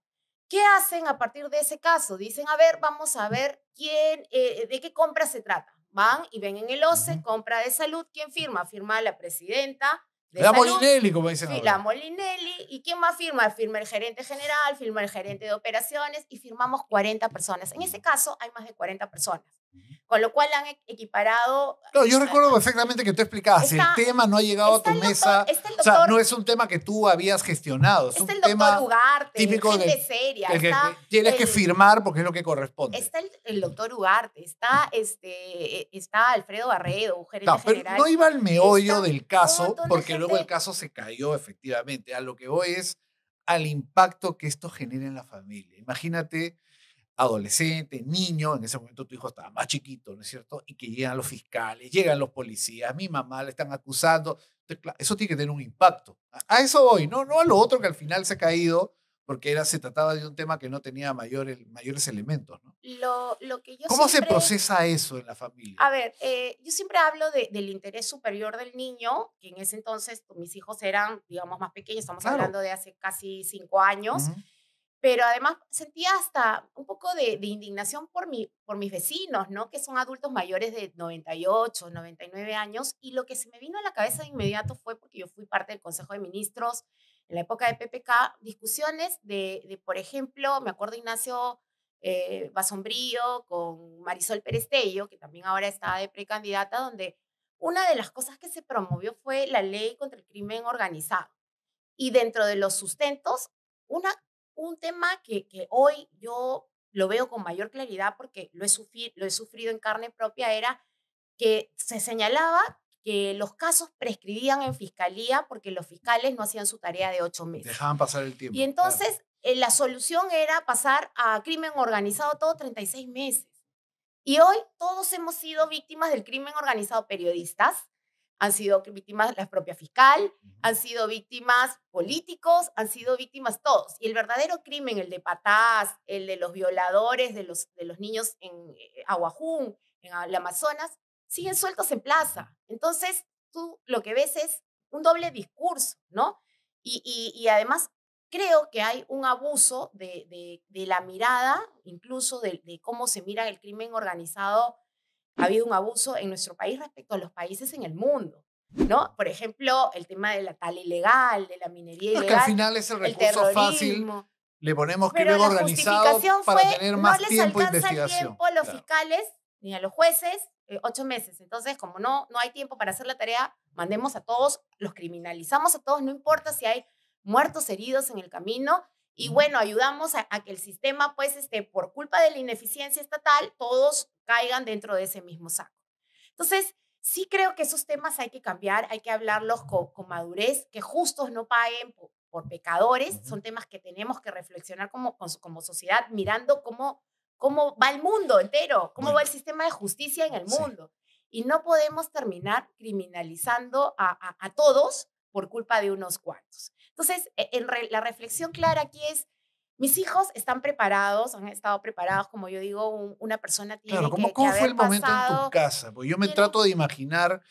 ¿Qué hacen a partir de ese caso? Dicen, a ver, vamos a ver de qué compra se trata. Van y ven en el OCE, Ujú. compra de salud, ¿quién firma? Firma la presidenta de La salud, Molinelli, como dicen la ahora. Molinelli, ¿y quién más firma? Firma el gerente general, firma el gerente de operaciones y firmamos 40 personas. En ese caso hay más de 40 personas, con lo cual han equiparado, No, yo recuerdo perfectamente que tú explicabas, el está, tema no ha llegado a tu mesa, está el o sea, doctor, no es un tema que tú habías gestionado, es está un el doctor tema Ugarte, típico gente del seria, que tienes que firmar porque es lo que corresponde. está el doctor Ugarte, está, está Alfredo Barredo, un gerente No, pero no general, iba al meollo está del un caso, montón de porque luego el gente. caso se cayó efectivamente. A lo que voy es al impacto que esto genera en la familia. Imagínate adolescente, niño, en ese momento tu hijo estaba más chiquito, ¿no es cierto? Y que llegan los fiscales, llegan los policías, mi mamá le están acusando. Entonces, eso tiene que tener un impacto. A eso voy, ¿no? No a lo otro que al final se ha caído, porque se trataba de un tema que no tenía mayores elementos, ¿no? Lo que yo ¿Cómo se siempre, procesa eso en la familia? a ver, yo siempre hablo del interés superior del niño, que en ese entonces mis hijos eran, digamos, más pequeños, estamos Claro. hablando de hace casi 5 años, Ujú. pero además sentía hasta un poco de indignación por mis vecinos, ¿no? Que son adultos mayores de 98, 99 años, y lo que se me vino a la cabeza de inmediato fue, porque yo fui parte del Consejo de Ministros en la época de PPK, discusiones por ejemplo, me acuerdo Ignacio Basombrío con Marisol Perestello, que también ahora está de precandidata, donde una de las cosas que se promovió fue la ley contra el crimen organizado. Y dentro de los sustentos, una, un tema que hoy yo lo veo con mayor claridad porque lo he sufrido en carne propia era que se señalaba que los casos prescribían en fiscalía porque los fiscales no hacían su tarea de 8 meses. Dejaban pasar el Y tiempo, claro. entonces la solución era pasar a crimen organizado todo 36 meses. Y hoy todos hemos sido víctimas del crimen organizado, periodistas, han sido víctimas la propia fiscal, Ujú. han sido víctimas políticos, han sido víctimas todos. Y el verdadero crimen, el de Patás, el de los violadores de los niños en Aguajún, en el Amazonas, siguen sueltos en plaza. Entonces, tú lo que ves es un doble discurso, ¿no? Y además creo que hay un abuso de la mirada, incluso de cómo se mira el crimen organizado. Ha habido un abuso en nuestro país respecto a los países en el mundo, ¿no? Por ejemplo, el tema de la tala ilegal, de la minería No, es que al ilegal, final es el el recurso fácil, terrorismo. le ponemos Pero crimen la organizado justificación fue, para tener no más les tiempo de alcanza el investigación. tiempo a los Claro. fiscales ni a los jueces, 8 meses. Entonces, como no hay tiempo para hacer la tarea, mandemos a todos, los criminalizamos a todos, no importa si hay muertos, heridos en el camino. Y Ujú. bueno, ayudamos a que el sistema, pues, por culpa de la ineficiencia estatal, todos caigan dentro de ese mismo saco. Entonces, sí creo que esos temas hay que cambiar, hay que hablarlos con madurez, que justos no paguen por pecadores, Ujú. son temas que tenemos que reflexionar como sociedad, mirando cómo va el mundo entero, cómo va el Bueno, sistema de justicia en el sí. mundo. Y no podemos terminar criminalizando a todos por culpa de unos cuantos. Entonces, la reflexión clara aquí es, mis hijos están preparados, han estado preparados, como yo digo, una persona Claro, tiene ¿cómo, que cómo fue haber el momento en tu pasado, casa? Pues yo me tienen, trato de imaginar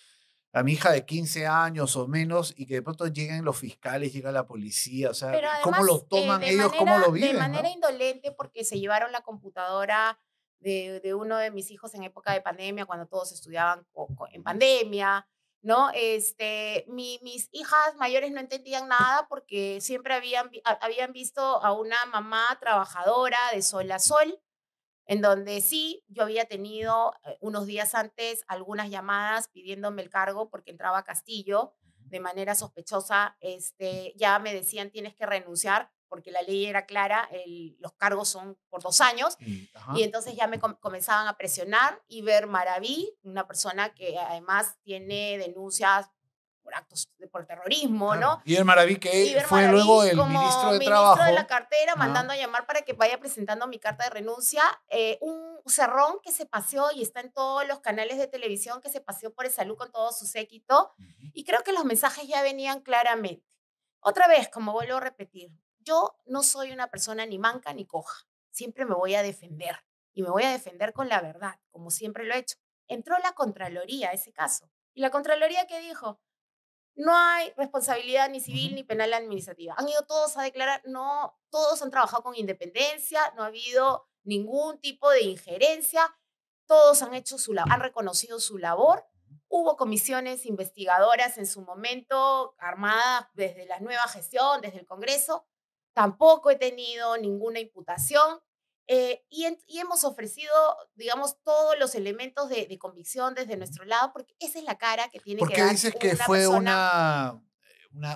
a mi hija de 15 años o menos y que de pronto lleguen los fiscales, llega la policía, o sea, pero ¿cómo lo además toman ellos, cómo lo de viven, manera no? indolente porque se llevaron la computadora de uno de mis hijos en época de pandemia, cuando todos estudiaban en Ujú. pandemia, ¿no? Mis hijas mayores no entendían nada porque siempre habían visto a una mamá trabajadora de sol a sol, en donde sí, yo había tenido unos días antes algunas llamadas pidiéndome el cargo porque entraba a Castillo de manera sospechosa. Ya me decían tienes que renunciar porque la ley era clara, los cargos son por 2 años, y Ajá. entonces ya me comenzaban a presionar. Y ver Maraví, una persona que además tiene denuncias por actos por terrorismo, Claro. ¿no? Y el Maraví Y que ver fue luego Maraví el ministro como de ministro de la Trabajo. cartera, Ajá. mandando a llamar para que vaya presentando mi carta de renuncia. Un cerrón que se paseó y está en todos los canales de televisión, que se paseó por el salud con todo su séquito. Ujú. Y creo que los mensajes ya venían claramente. Otra vez, como vuelvo a repetir, yo no soy una persona ni manca ni coja. Siempre me voy a defender. Y me voy a defender con la verdad, como siempre lo he hecho. Entró la Contraloría a ese caso. ¿Y la Contraloría qué dijo? No hay responsabilidad ni civil Ujú. ni penal administrativa. Han ido todos a declarar, no, todos han trabajado con independencia, no ha habido ningún tipo de injerencia, todos han hecho han reconocido su labor. Hubo comisiones investigadoras en su momento, armadas desde la nueva gestión, desde el Congreso. Tampoco he tenido ninguna imputación. Y hemos ofrecido, digamos, todos los elementos de convicción desde nuestro lado, porque esa es la cara que tiene ¿Por que qué dar dices que una fue persona.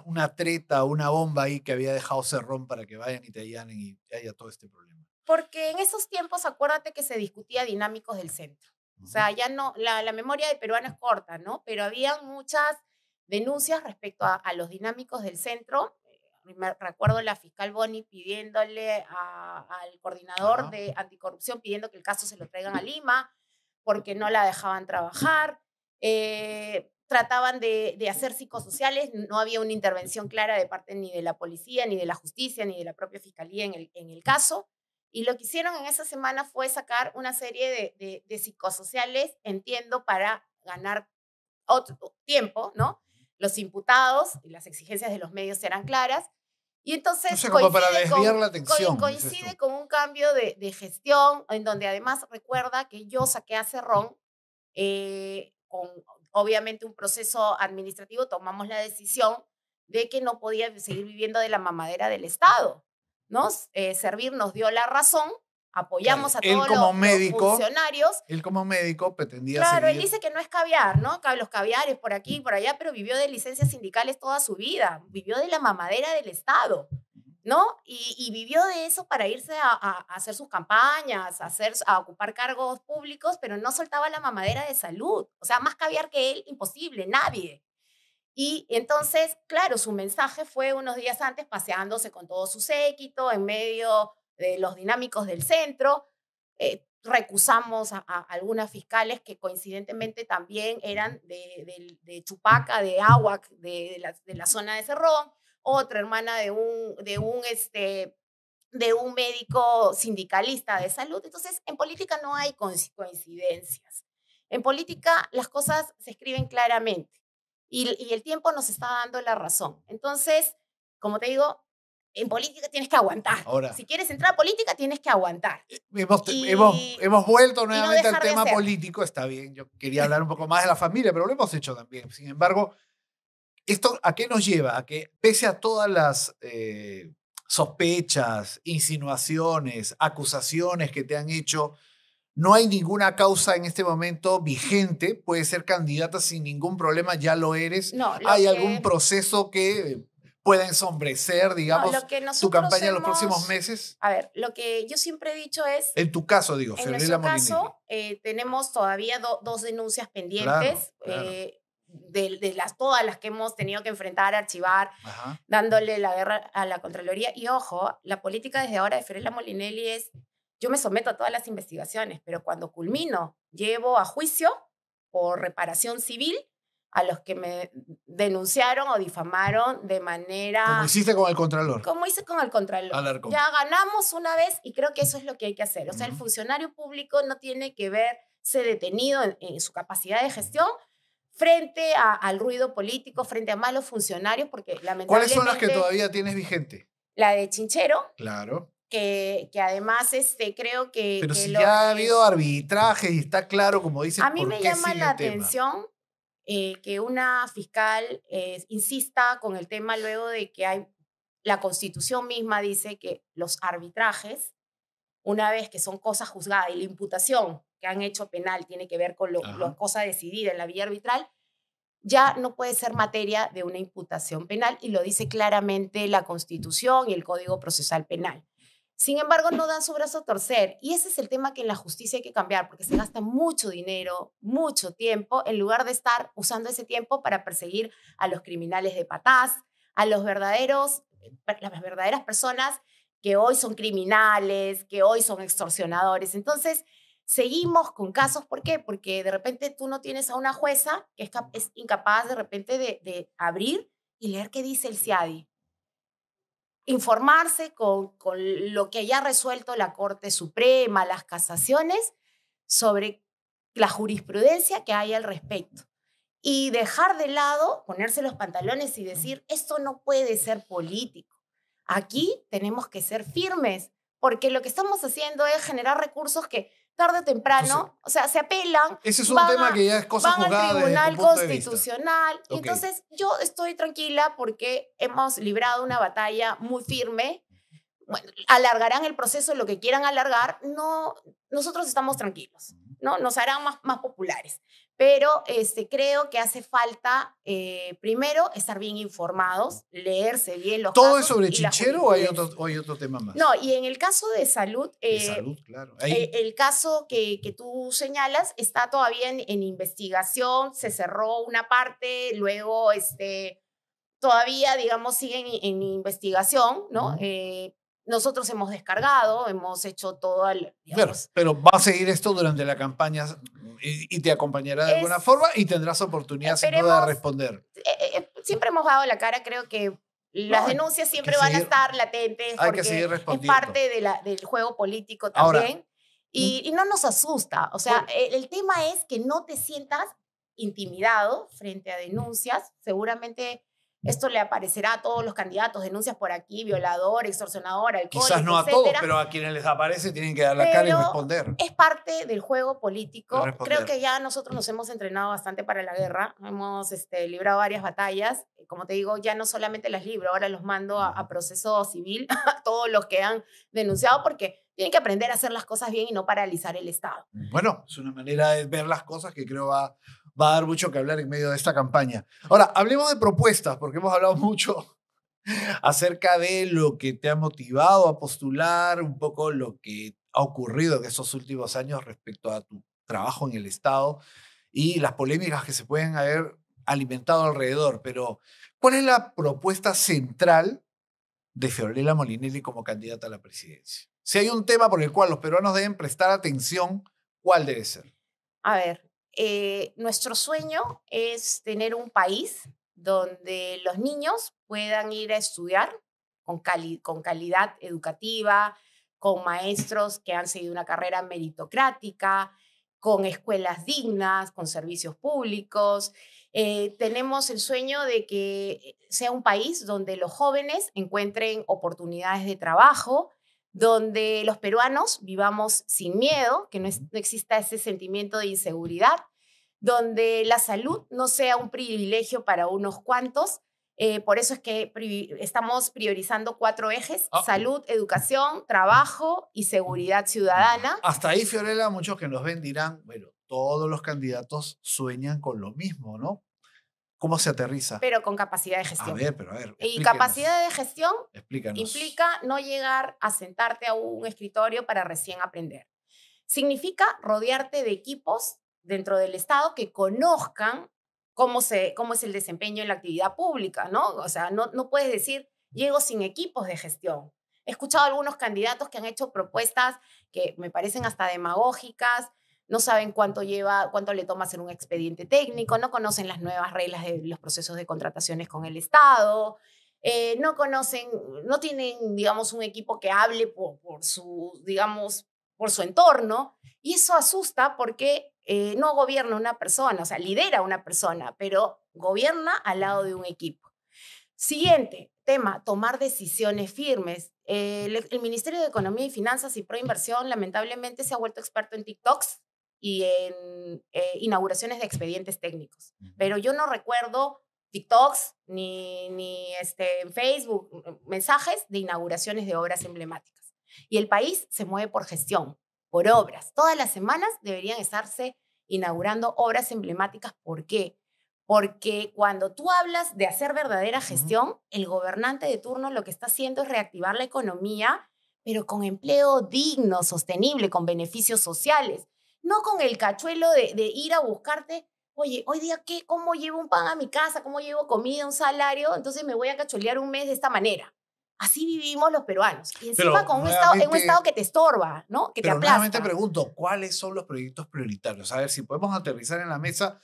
una treta, una bomba ahí que había dejado Cerrón para que vayan y te allanen y haya todo este problema? Porque en esos tiempos, acuérdate que se discutía dinámicos del centro. O Ujú. sea, ya no, la memoria del peruano es corta, ¿no? Pero había muchas denuncias respecto a los dinámicos del centro. Me recuerdo la fiscal Boni pidiéndole al coordinador Ajá. de anticorrupción, pidiendo que el caso se lo traigan a Lima, porque no la dejaban trabajar. Trataban de hacer psicosociales, no había una intervención clara de parte ni de la policía, ni de la justicia, ni de la propia fiscalía en el caso. Y lo que hicieron en esa semana fue sacar una serie de psicosociales, entiendo, para ganar otro tiempo, ¿no? Los imputados y las exigencias de los medios eran claras. Y O entonces sea, como para desviar la atención, dices tú. coincide con un cambio de gestión, en donde además recuerda que yo saqué a Cerrón con obviamente un proceso administrativo, tomamos la decisión de que no podía seguir viviendo de la mamadera del Estado. ¿No? Servir nos dio la razón, Claro, apoyamos a todos los funcionarios. él como médico pretendía Claro, él seguir. dice que no es caviar, ¿no? Los caviares por aquí y por allá, pero vivió de licencias sindicales toda su vida, vivió de la mamadera del Estado, ¿no? Y vivió de eso para irse a hacer sus campañas, a ocupar cargos públicos, pero no soltaba la mamadera de salud. O sea, más caviar que él, imposible, nadie. Y entonces, claro, su mensaje fue unos días antes paseándose con todo su séquito en medio de los dinámicos del centro. Recusamos a algunas fiscales que coincidentemente también eran de Chupaca, de Aguac, de la zona de Cerrón, otra hermana de un médico sindicalista de salud. Entonces, en política no hay coincidencias. En política las cosas se escriben claramente y el tiempo nos está dando la razón. Entonces, como te digo, en política tienes que aguantar. Ahora, Si quieres entrar a política, tienes que aguantar y, hemos vuelto y no nuevamente al dejar de tema hacerlo. político, está bien, yo quería hablar un poco más de la familia, pero lo hemos hecho también. Sin embargo, ¿esto a qué nos lleva? A que pese a todas las sospechas, insinuaciones, acusaciones que te han hecho, no hay ninguna causa en este momento vigente, puedes ser candidata sin ningún problema, ya lo eres. No, ¿Hay algún proceso que pueda ensombrecer, no, digamos, lo que tu nosotros campaña en los próximos hemos, meses? a ver, lo que yo siempre he dicho es, En tu caso, digo, en Fiorella nuestro Molinelli. caso, tenemos todavía dos denuncias Claro, pendientes, claro. todas las que hemos tenido que enfrentar, archivar, Ajá. dándole la guerra a la Contraloría. Y ojo, la política desde ahora de Fiorella Molinelli es, yo me someto a todas las investigaciones, pero cuando culmino, llevo a juicio por reparación civil a los que me denunciaron o difamaron de Como manera, hiciste con el Contralor, como hice con el Contralor. Alarcón. Ya ganamos una vez y creo que eso es lo que hay que hacer. O sea, el Ujú. funcionario público no tiene que verse detenido en su capacidad de gestión frente al ruido político, frente a malos funcionarios, porque ¿Cuáles son las que lamentablemente todavía tienes vigente? la de Chinchero, Claro. que además creo Pero que si lo ya ha de... habido arbitraje y está claro, como dices, A mí por me qué llama sigue la el tema. atención que una fiscal insista con el tema luego de que la Constitución misma dice que los arbitrajes, una vez que son cosas juzgadas y la imputación que han hecho penal tiene que ver con la Ajá. cosa decidida en la vía arbitral, ya no puede ser materia de una imputación penal y lo dice claramente la Constitución y el Código Procesal Penal. Sin embargo, no dan su brazo a torcer y ese es el tema que en la justicia hay que cambiar porque se gasta mucho dinero, mucho tiempo, en lugar de estar usando ese tiempo para perseguir a los criminales de patás, a las verdaderas personas que hoy son criminales, que hoy son extorsionadores. Entonces, seguimos con casos, ¿por qué? Porque de repente tú no tienes a una jueza que es incapaz de repente de abrir y leer qué dice el CIADI, informarse con lo que haya resuelto la Corte Suprema, las casaciones, sobre la jurisprudencia que hay al respecto. y dejar de lado, ponerse los pantalones y decir, esto no puede ser político. Aquí tenemos que ser firmes, porque lo que estamos haciendo es generar recursos que tarde o temprano, Entonces, o sea, se apelan, ese es un tema que ya es cosa van al juzgada desde tu Tribunal punto de vista. Constitucional. Y Ok. entonces yo estoy tranquila porque hemos librado una batalla muy firme. Bueno, alargarán el proceso lo que quieran alargar, no, nosotros estamos tranquilos, ¿no? Nos harán más populares. Pero creo que hace falta, primero, estar bien informados, leerse bien los ¿Todo es casos sobre y la Chinchero o hay jurisprudencia. o hay otro tema más? No, y en el caso de salud, De salud, claro. Ahí, el caso que tú señalas está todavía en investigación, se cerró una parte, luego todavía, digamos, siguen en investigación, ¿no? Nosotros hemos descargado, hemos hecho todo el, claro, digamos, pero va a seguir esto durante la campaña y te acompañará de alguna forma y tendrás oportunidad sin duda de esperemos, responder. siempre hemos dado la cara, creo que las No, denuncias hay que siempre van a seguir, estar latentes hay que seguir porque es respondiendo. parte del juego político Ahora, también y no nos asusta, o sea, bueno, el tema es que no te sientas intimidado frente a denuncias, seguramente esto le aparecerá a todos los candidatos, denuncias por aquí, violador, extorsionador, quizás alcohólico, no a todos, etcétera, pero a quienes les aparece tienen que dar la cara y pero responder. es parte del juego político. Creo Responder. que ya nosotros nos hemos entrenado bastante para la guerra, hemos librado varias batallas. Como te digo, ya no solamente las libro, ahora los mando a proceso civil, a todos los que han denunciado, porque tienen que aprender a hacer las cosas bien y no paralizar el Estado. Bueno, es una manera de ver las cosas que creo va a dar mucho que hablar en medio de esta campaña. Ahora, hablemos de propuestas, porque hemos hablado mucho acerca de lo que te ha motivado a postular, un poco lo que ha ocurrido en estos últimos años respecto a tu trabajo en el Estado y las polémicas que se pueden haber alimentado alrededor. Pero, ¿cuál es la propuesta central de Fiorella Molinelli como candidata a la presidencia? Si hay un tema por el cual los peruanos deben prestar atención, ¿cuál debe ser? A ver, nuestro sueño es tener un país donde los niños puedan ir a estudiar con calidad educativa, con maestros que han seguido una carrera meritocrática, con escuelas dignas, con servicios públicos. Tenemos el sueño de que sea un país donde los jóvenes encuentren oportunidades de trabajo, donde los peruanos vivamos sin miedo, que no exista ese sentimiento de inseguridad, donde la salud no sea un privilegio para unos cuantos. Por eso es que estamos priorizando 4 ejes: Ah, salud, educación, trabajo y seguridad ciudadana. hasta ahí, Fiorella, muchos que nos ven dirán, bueno, todos los candidatos sueñan con lo mismo, ¿no? ¿Cómo se aterriza? Pero con capacidad de A gestión. ver, pero a ver, Y explíquenos. capacidad de gestión Explícanos. implica no llegar a sentarte a un escritorio para recién aprender. Significa rodearte de equipos dentro del Estado que conozcan cómo es el desempeño en la actividad pública, ¿no? O sea, no puedes decir, llego sin equipos de gestión. He escuchado a algunos candidatos que han hecho propuestas que me parecen hasta demagógicas, no saben cuánto le toma hacer un expediente técnico, no conocen las nuevas reglas de los procesos de contrataciones con el Estado, no conocen, no tienen, digamos, un equipo que hable digamos, por su entorno, y eso asusta porque no gobierna una persona, o sea, lidera una persona, pero gobierna al lado de un equipo. Siguiente tema, tomar decisiones firmes. El Ministerio de Economía y Finanzas y Proinversión lamentablemente se ha vuelto experto en TikToks y en inauguraciones de expedientes técnicos. Pero yo no recuerdo TikToks ni en Facebook, mensajes de inauguraciones de obras emblemáticas. Y el país se mueve por gestión, por obras. Todas las semanas deberían estarse inaugurando obras emblemáticas. ¿Por qué? Porque cuando tú hablas de hacer verdadera gestión, el gobernante de turno lo que está haciendo es reactivar la economía, pero con empleo digno, sostenible, con beneficios sociales. No con el cachuelo de ir a buscarte, oye, hoy día, ¿qué? ¿Cómo llevo un pan a mi casa? ¿Cómo llevo comida, un salario? Entonces me voy a cacholear un mes de esta manera. Así vivimos los peruanos. Y encima Pero con en un estado que te estorba, ¿no? Que te pero nuevamente aplasta. pregunto, ¿cuáles son los proyectos prioritarios? A ver, si podemos aterrizar en la mesa,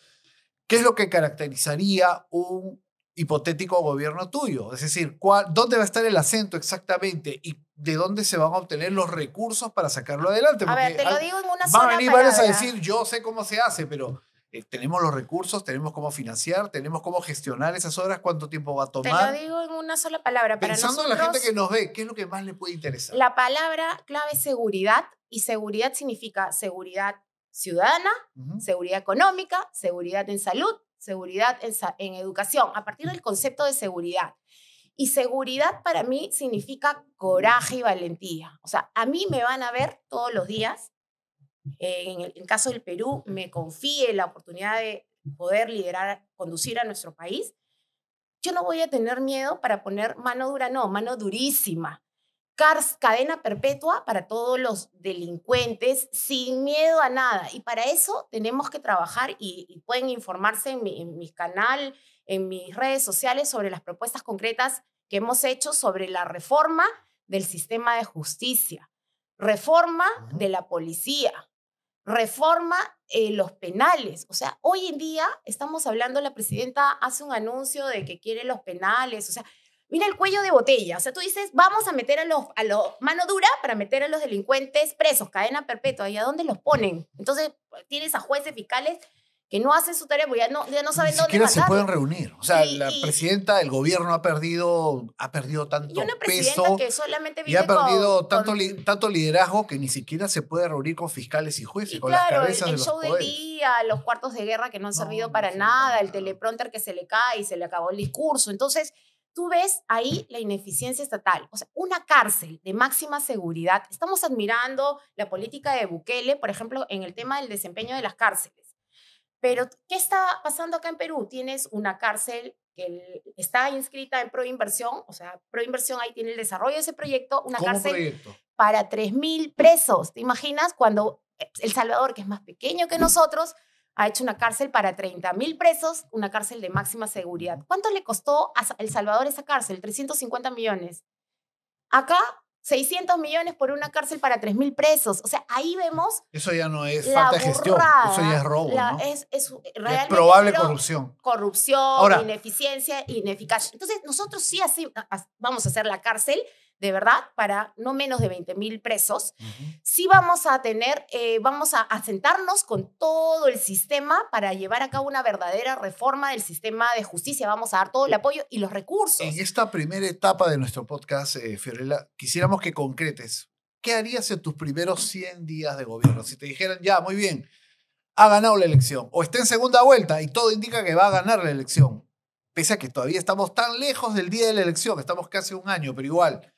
¿qué es lo que caracterizaría un hipotético gobierno tuyo? Es decir, ¿dónde va a estar el acento exactamente y de dónde se van a obtener los recursos para sacarlo adelante? A ver, Porque te lo digo en una van a sola venir varios a palabra. decir, yo sé cómo se hace, pero Tenemos los recursos, tenemos cómo financiar, tenemos cómo gestionar esas obras, cuánto tiempo va a Te tomar. lo digo en una sola palabra. Para Pensando nosotros, en la gente que nos ve, ¿qué es lo que más le puede interesar? la palabra clave es seguridad, y seguridad significa seguridad ciudadana, seguridad económica, seguridad en salud, seguridad en educación, a partir del concepto de seguridad. Y seguridad para mí significa coraje y valentía. O sea, a mí me van a ver todos los días. En el caso del Perú, me confíe la oportunidad de poder liderar, conducir a nuestro país. Yo no voy a tener miedo para poner mano dura, no, mano durísima. Cadena perpetua para todos los delincuentes, sin miedo a nada. Y para eso tenemos que trabajar, y pueden informarse en mi canal, en mis redes sociales, sobre las propuestas concretas que hemos hecho sobre la reforma del sistema de justicia, reforma de la policía, reforma los penales. O sea, hoy en día estamos hablando, la presidenta hace un anuncio de que quiere los penales. O sea, mira el cuello de botella. O sea, tú dices, vamos a meter a los mano dura para meter a los delincuentes presos, cadena perpetua. ¿Y a dónde los ponen? Entonces, tienes a jueces, fiscales que no hacen su tarea porque ya no saben dónde siquiera se pueden mandarlo. reunir. O sea, la presidenta, el gobierno ha perdido tanto y una presidenta peso que solamente y vive ha perdido con tanto liderazgo que ni siquiera se puede reunir con fiscales y jueces, Y con claro, las cabezas el de los show del poderes. día, los cuartos de guerra que no han servido No para sirve nada, para el nada. teleprompter que se le cae y se le acabó el discurso. Entonces, tú ves ahí la ineficiencia estatal. O sea, una cárcel de máxima seguridad. Estamos admirando la política de Bukele, por ejemplo, en el tema del desempeño de las cárceles. Pero, ¿qué está pasando acá en Perú? Tienes una cárcel que está inscrita en Proinversión, o sea, Proinversión ahí tiene el desarrollo de ese proyecto, una ¿Cómo cárcel proyecto? para 3.000 presos. ¿Te imaginas cuando El Salvador, que es más pequeño que nosotros, ha hecho una cárcel para 30.000 presos, una cárcel de máxima seguridad? ¿Cuánto le costó a El Salvador esa cárcel? 350 millones. Acá, 600 millones por una cárcel para 3.000 presos. O sea, ahí vemos Eso ya no es la falta de gestión, burrada, eso ya es robo, ¿no? es Ya realmente es probable pero corrupción. corrupción, Ahora, ineficiencia, ineficacia. Entonces, nosotros sí así vamos a hacer la cárcel, de verdad, para no menos de 20.000 presos. Sí vamos a tener, vamos a sentarnos con todo el sistema para llevar a cabo una verdadera reforma del sistema de justicia. Vamos a dar todo el apoyo y los recursos. En esta primera etapa de nuestro podcast, Fiorella, quisiéramos que concretes. ¿Qué harías en tus primeros 100 días de gobierno? Si te dijeran, ya, muy bien, ha ganado la elección, o está en segunda vuelta y todo indica que va a ganar la elección, pese a que todavía estamos tan lejos del día de la elección, estamos casi un año, pero igual,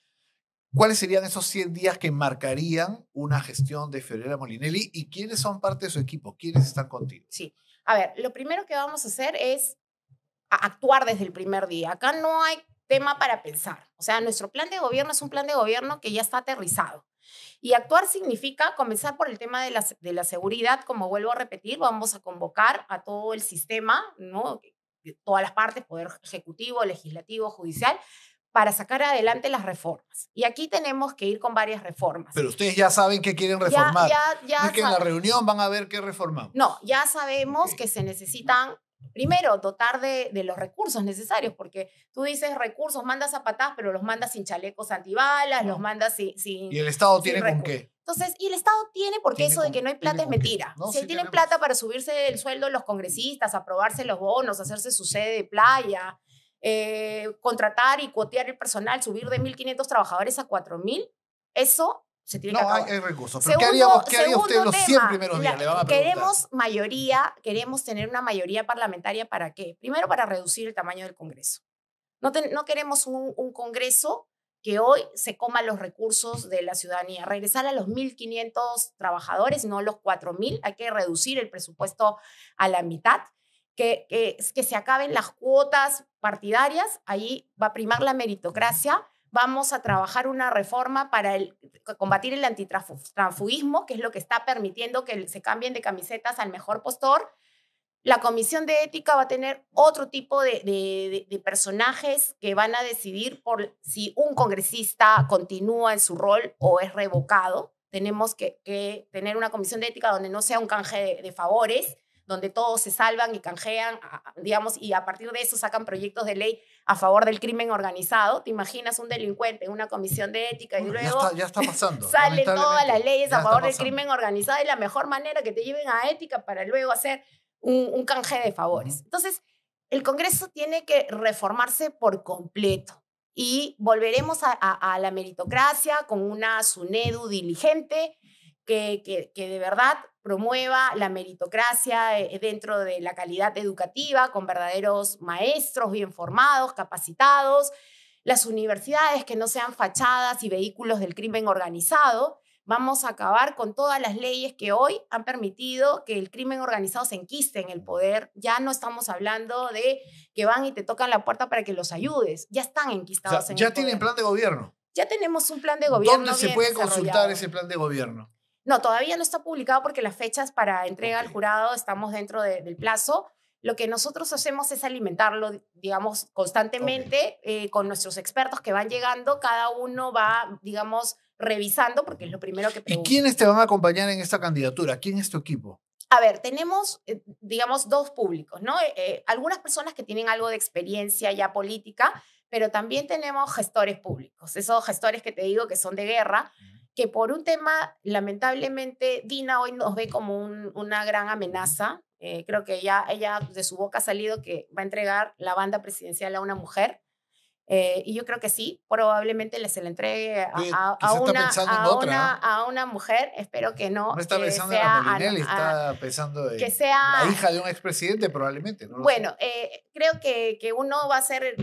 ¿cuáles serían esos 100 días que marcarían una gestión de Fiorella Molinelli y quiénes son parte de su equipo? ¿Quiénes están contigo? Sí. A ver, lo primero que vamos a hacer es actuar desde el primer día. Acá no hay tema para pensar. O sea, nuestro plan de gobierno es un plan de gobierno que ya está aterrizado. Y actuar significa comenzar por el tema de la seguridad. Como vuelvo a repetir, vamos a convocar a todo el sistema, ¿no? De todas las partes, poder ejecutivo, legislativo, judicial, para sacar adelante las reformas. Y aquí tenemos que ir con varias reformas. Pero ustedes ya saben qué quieren reformar. Ya no es que en la reunión van a ver qué reformamos. No, ya sabemos que se necesitan, primero, dotar de los recursos necesarios, porque tú dices recursos, mandas a patadas, pero los mandas sin chalecos antibalas, los mandas sin... ¿Y el Estado tiene con qué? Entonces, y el Estado tiene, porque eso de que no hay plata es mentira. No, si sí tienen tenemos. plata para subirse el sueldo de los congresistas, aprobarse los bonos, hacerse su sede de playa, contratar y cuotear el personal, subir de 1.500 trabajadores a 4.000, eso se tiene que acabar. No, hay recursos. Pero ¿qué haría usted en los 100 primeros días? Le van a preguntar. Queremos tener una mayoría parlamentaria. ¿Para qué? Primero, para reducir el tamaño del Congreso. No queremos un Congreso que hoy se coma los recursos de la ciudadanía. Regresar a los 1.500 trabajadores, no los 4.000. Hay que reducir el presupuesto a la mitad. Que se acaben las cuotas partidarias. Ahí va a primar la meritocracia. Vamos a trabajar una reforma para combatir el antitransfugismo, que es lo que está permitiendo que se cambien de camisetas al mejor postor. La Comisión de Ética va a tener otro tipo de personajes que van a decidir por si un congresista continúa en su rol o es revocado. Tenemos que tener una Comisión de Ética donde no sea un canje de favores, donde todos se salvan y canjean, digamos, y a partir de eso sacan proyectos de ley a favor del crimen organizado. ¿Te imaginas un delincuente en una comisión de ética y luego ya está pasando, salen todas las leyes a favor del crimen organizado? organizado? Y la mejor manera que te lleven a ética para luego hacer un canje de favores. Entonces, el Congreso tiene que reformarse por completo y volveremos a la meritocracia con una SUNEDU diligente que de verdad promueva la meritocracia dentro de la calidad educativa, con verdaderos maestros bien formados, capacitados, las universidades que no sean fachadas y vehículos del crimen organizado. Vamos a acabar con todas las leyes que hoy han permitido que el crimen organizado se enquiste en el poder. Ya no estamos hablando de que van y te tocan la puerta para que los ayudes. Ya están enquistados en el ya poder. tienen plan de gobierno. Ya tenemos un plan de gobierno. ¿Dónde se bien puede consultar desarrollado. ese plan de gobierno? No, todavía no está publicado porque las fechas para entrega al jurado estamos dentro del plazo. Lo que nosotros hacemos es alimentarlo, digamos, constantemente con nuestros expertos que van llegando. Cada uno va, digamos, revisando porque es lo primero que pregunta. ¿Y quiénes te van a acompañar en esta candidatura? ¿Quién es tu equipo? A ver, tenemos, digamos, dos públicos, ¿no? Algunas personas que tienen algo de experiencia ya política, pero también tenemos gestores públicos, esos gestores que te digo que son de guerra, que por un tema, lamentablemente, Dina hoy nos ve como una gran amenaza. Creo que ella de su boca ha salido que va a entregar la banda presidencial a una mujer. Y yo creo que sí, probablemente se le entregue a una mujer, espero que no. No está que pensando sea en la Molinelli, está pensando en la hija de un expresidente probablemente. No bueno, creo que uno va a ser,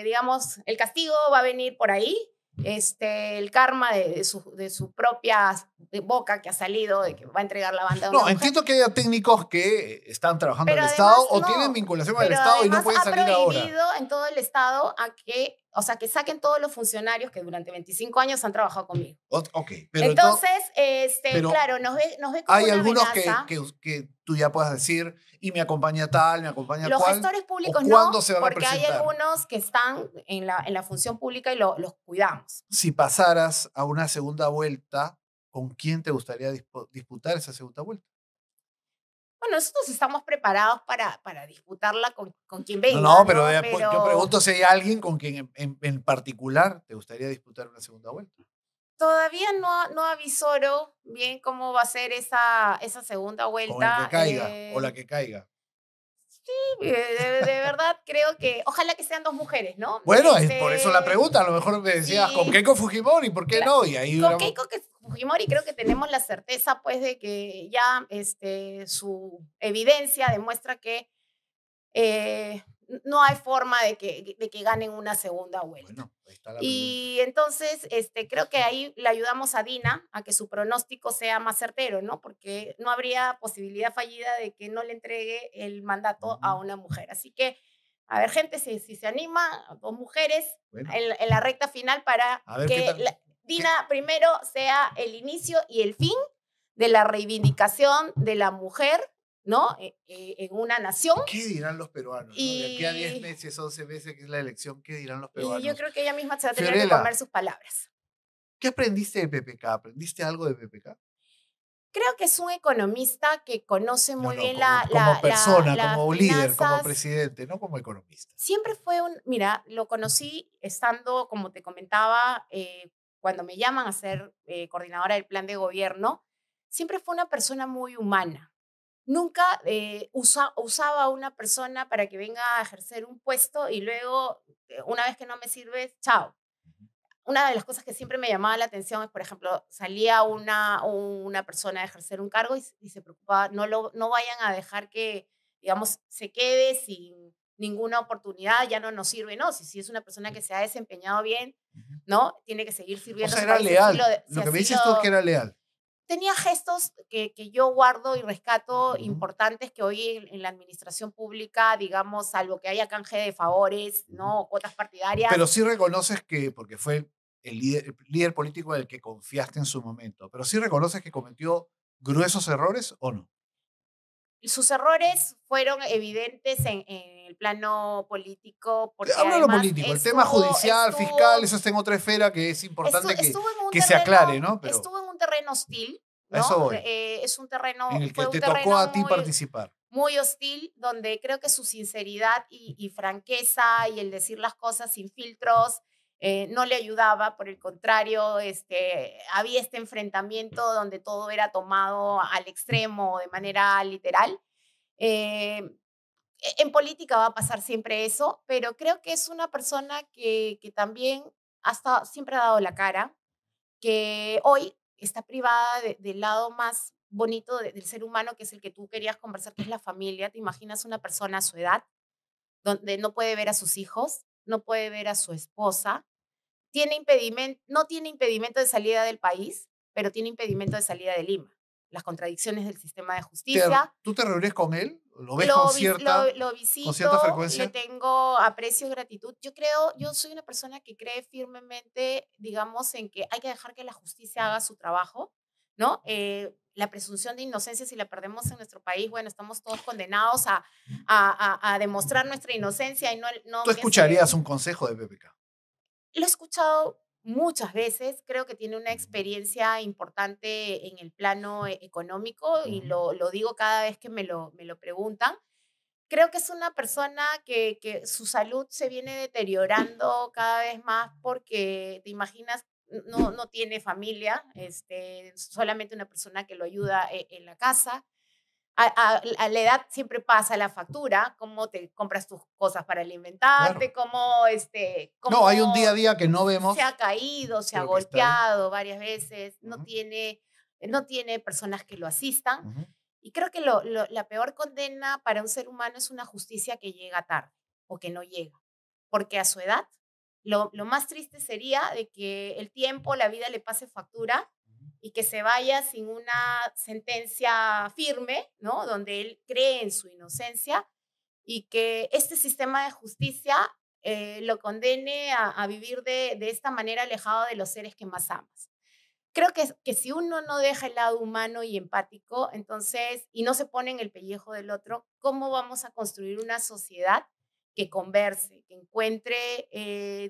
digamos, el castigo va a venir por ahí. El karma de su propia boca que ha salido, de que va a entregar la banda a una mujer. Entiendo que haya técnicos que están trabajando en el además, Estado o tienen vinculación con el Estado y no pueden salir ahora. Ha prohibido en todo el Estado que saquen todos los funcionarios que durante 25 años han trabajado conmigo. Pero entonces, claro, nos ve como hay una algunos amenaza. que tú ya puedas decir, y me acompaña tal, me acompaña los cual. Los gestores públicos no, se van porque a hay algunos que están en la función pública y los cuidamos. Si pasaras a una segunda vuelta, ¿con quién te gustaría disputar esa segunda vuelta? Bueno, nosotros estamos preparados para disputarla con quien venga. No, pero yo pregunto si hay alguien con quien en particular te gustaría disputar una segunda vuelta. Todavía no avisoro bien cómo va a ser esa segunda vuelta. Con el que caiga o la que caiga. Sí, de verdad creo que ojalá que sean dos mujeres, ¿no? Bueno, por eso la pregunta. A lo mejor me decías, sí, con Keiko Fujimori, ¿por qué no? Y ahí con Keiko Fujimori creo que tenemos la certeza pues de que ya su evidencia demuestra que no hay forma de que ganen una segunda vuelta. Bueno, ahí está la y entonces creo que ahí le ayudamos a Dina a que su pronóstico sea más certero, ¿no? Porque no habría posibilidad fallida de que no le entregue el mandato a una mujer. Así que, a ver, gente, si se anima, dos mujeres en la recta final para que Dina primero sea el inicio y el fin de la reivindicación de la mujer, ¿no? En una nación. ¿Qué dirán los peruanos? ¿No? De aquí a 10 meses, 11 meses, que es la elección, ¿qué dirán los peruanos? Y yo creo que ella misma se va a tener que comer sus palabras. ¿Qué aprendiste de PPK? ¿Aprendiste algo de PPK? Creo que es un economista que conoce muy bien como persona, como líder, como presidente, no como economista. Siempre fue mira, lo conocí estando, como te comentaba, cuando me llaman a ser coordinadora del plan de gobierno, siempre fue una persona muy humana. Nunca usaba a una persona para que venga a ejercer un puesto y luego, una vez que no me sirve, chao. Una de las cosas que siempre me llamaba la atención es, por ejemplo, salía una persona a ejercer un cargo y se preocupaba, no vayan a dejar que, digamos, se quede sin ninguna oportunidad, ya no nos sirve, ¿no? Si es una persona que se ha desempeñado bien, ¿no? Tiene que seguir sirviendo. O sea, era leal. Lo que me dices tú es que era leal. Tenía gestos que yo guardo y rescato importantes que hoy en la administración pública, digamos, salvo que haya canje de favores, ¿no? O cuotas partidarias. Pero sí reconoces que, porque fue el líder político del que confiaste en su momento, pero sí reconoces que cometió gruesos errores o no. Sus errores fueron evidentes en el plano político. Hablo de lo político, el tema judicial, fiscal, eso está en otra esfera que es importante que se aclare, ¿no? Pero estuvo en un terreno hostil, ¿no? Eso voy. Es un terreno en el que te tocó a ti participar. Muy hostil, donde creo que su sinceridad y franqueza y el decir las cosas sin filtros no le ayudaba. Por el contrario, había este enfrentamiento donde todo era tomado al extremo de manera literal. Eh, en política va a pasar siempre eso, pero creo que es una persona que también hasta siempre ha dado la cara, que hoy está privada del lado más bonito del ser humano, que es el que tú querías conversar, que es la familia. ¿Te imaginas una persona a su edad, donde no puede ver a sus hijos, no puede ver a su esposa, no tiene impedimento de salida del país, pero tiene impedimento de salida de Lima? Las contradicciones del sistema de justicia. ¿Tú te reúnes con él? ¿Lo ves con Lo cierta visito, le frecuencia? tengo aprecio y gratitud. Yo soy una persona que cree firmemente, digamos, en que hay que dejar que la justicia haga su trabajo, ¿no? La presunción de inocencia, si la perdemos en nuestro país, bueno, estamos todos condenados a demostrar nuestra inocencia y no ¿Tú que se... escucharías un consejo de PPK? Lo he escuchado muchas veces, creo que tiene una experiencia importante en el plano económico y Ujú. lo digo cada vez que me lo preguntan. Creo que es una persona que su salud se viene deteriorando cada vez más porque, te imaginas, no tiene familia, solamente una persona que lo ayuda en la casa. A la edad siempre pasa la factura, cómo te compras tus cosas para Claro. alimentarte, No, hay un día a cómo día que no se ha vemos, caído, se ha pero que está ahí. golpeado varias veces, Ujú, no tiene personas que lo asistan. ujú. Y creo que la peor condena para un ser humano es una justicia que llega tarde o que no llega, porque a su edad lo más triste sería de que el tiempo, la vida le pase factura y que se vaya sin una sentencia firme, ¿no? Donde él cree en su inocencia y que este sistema de justicia lo condene a vivir de esta manera alejado de los seres que más amas. Creo que si uno no deja el lado humano y empático, entonces, y no se pone en el pellejo del otro, ¿cómo vamos a construir una sociedad que converse, que encuentre,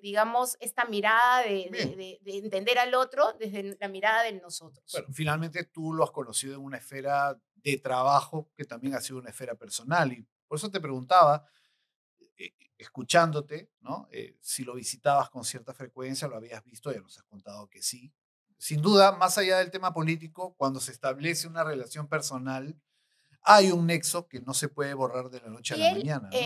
digamos, esta mirada Bien. de entender al otro desde la mirada de nosotros? Bueno, finalmente tú lo has conocido en una esfera de trabajo que también ha sido una esfera personal. Y por eso te preguntaba, escuchándote, ¿no? Si lo visitabas con cierta frecuencia, lo habías visto, ya nos has contado que sí. Sin duda, más allá del tema político, cuando se establece una relación personal, hay un nexo que no se puede borrar de la noche a Y la él mañana, ¿no?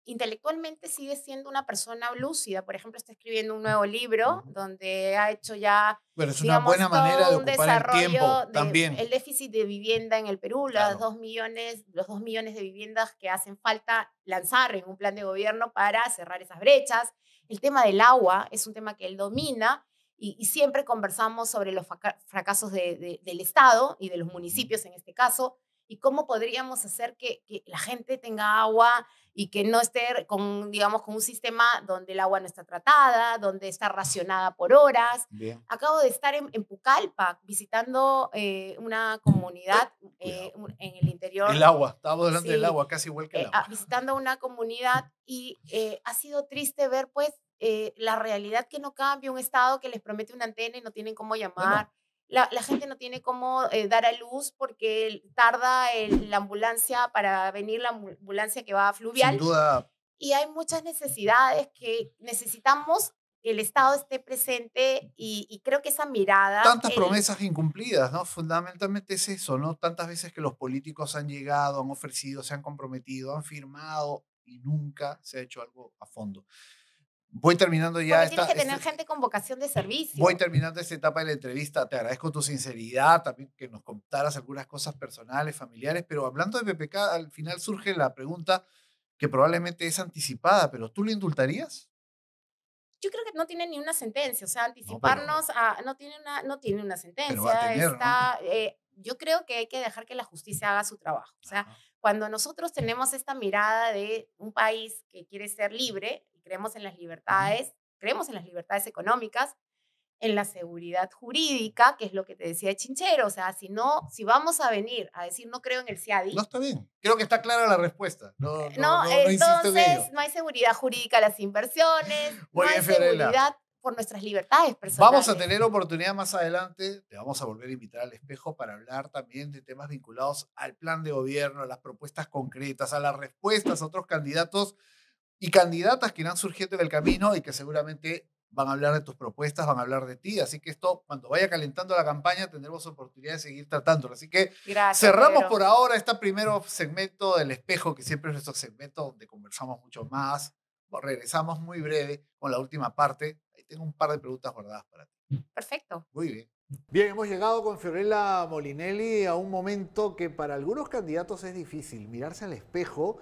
intelectualmente sigue siendo una persona lúcida. Por ejemplo, está escribiendo un nuevo libro Ujú. donde ha hecho ya, Bueno, es una buena digamos, manera de todo un ocupar el tiempo desarrollo de también, el déficit de vivienda en el Perú, claro. los 2 millones de viviendas que hacen falta lanzar en un plan de gobierno para cerrar esas brechas. El tema del agua es un tema que él domina y siempre conversamos sobre los fracasos del Estado y de los Ujú. municipios en este caso y cómo podríamos hacer que la gente tenga agua y que no esté con, digamos, con un sistema donde el agua no está tratada, donde está racionada por horas. Bien, Acabo de estar en Pucallpa visitando una comunidad cuidado. en el El interior, agua, estábamos hablando del sí, agua, casi igual que el agua. visitando una comunidad y ha sido triste ver pues la realidad que no cambia, un estado que les promete una antena y no tienen cómo No, no, llamar. La gente no tiene cómo dar a luz porque tarda la ambulancia para venir la ambulancia que va a sin fluvial duda, y hay muchas necesidades que necesitamos que el Estado esté presente y creo que esa mirada, tantas promesas incumplidas, ¿no? Fundamentalmente es eso, ¿no? Tantas veces que los políticos han llegado, han ofrecido, se han comprometido, han firmado y nunca se ha hecho algo a fondo. Voy terminando ya porque tienes que tener gente con vocación de voy servicio. terminando esta etapa de la entrevista. Te agradezco tu sinceridad, también que nos contaras algunas cosas personales, familiares, pero hablando de PPK, al final surge la pregunta que probablemente es anticipada, pero ¿tú le indultarías? Yo creo que no tiene ni una sentencia, o sea, No, anticiparnos a no tiene una pero va a sentencia, tener, ¿no? yo creo que hay que dejar que la justicia haga su trabajo. O sea, Ajá. cuando nosotros tenemos esta mirada de un país que quiere ser libre y Ujú. creemos en las libertades económicas, en la seguridad jurídica, que es lo que te decía Chinchero, o sea, si vamos a venir a decir no creo en el No, CIADI, está bien. Creo que está clara la respuesta. No, no, no, no, no insisto en ello. entonces no hay seguridad jurídica a las inversiones, no Muy hay bien, Fiorella. seguridad por nuestras libertades Vamos a personales. tener oportunidad más adelante. Te vamos a volver a invitar al espejo para hablar también de temas vinculados al plan de gobierno, a las propuestas concretas, a las respuestas a otros candidatos y candidatas que irán surgiendo en el camino y que seguramente van a hablar de tus propuestas, van a hablar de ti, así que esto, cuando vaya calentando la campaña, tendremos oportunidad de seguir tratándolo. Así que Gracias, cerramos Pedro. por ahora este primero segmento del espejo, que siempre es nuestro segmento donde conversamos mucho más. Regresamos muy breve con la última parte. Ahí tengo un par de preguntas guardadas para ti. Perfecto. Muy bien. Bien, hemos llegado con Fiorella Molinelli a un momento que para algunos candidatos es difícil, mirarse al espejo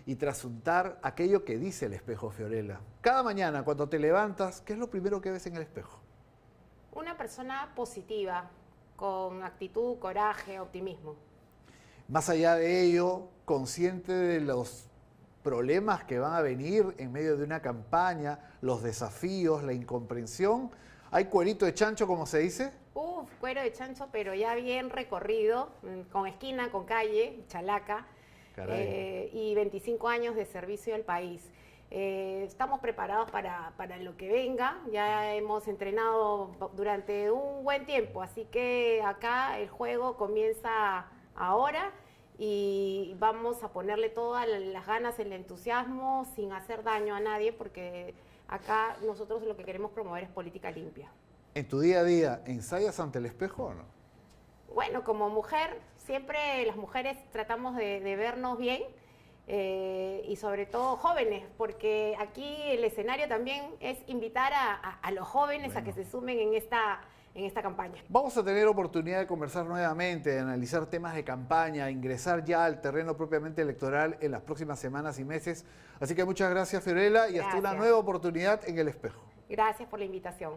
y trasuntar aquello que dice el espejo, Fiorella. Cada mañana, cuando te levantas, ¿qué es lo primero que ves en el espejo? Una persona positiva, con actitud, coraje, optimismo. Más allá de ello, consciente de los problemas que van a venir en medio de una campaña, los desafíos, la incomprensión, ¿hay cuerito de chancho, como se dice? Uf, cuero de chancho, pero ya bien recorrido, con esquina, con calle, chalaca, y 25 años de servicio al país. Estamos preparados para lo que venga, ya hemos entrenado durante un buen tiempo, así que acá el juego comienza ahora y vamos a ponerle todas las ganas, el entusiasmo, sin hacer daño a nadie, porque acá nosotros lo que queremos promover es política limpia. ¿En tu día a día ensayas ante el espejo o no? Bueno, como mujer, siempre las mujeres tratamos de vernos bien y sobre todo jóvenes, porque aquí el escenario también es invitar a los jóvenes a que se sumen en esta campaña. Vamos a tener oportunidad de conversar nuevamente, de analizar temas de campaña, ingresar ya al terreno propiamente electoral en las próximas semanas y meses. Así que muchas gracias, Fiorella, y hasta una nueva oportunidad en el espejo. Gracias por la invitación.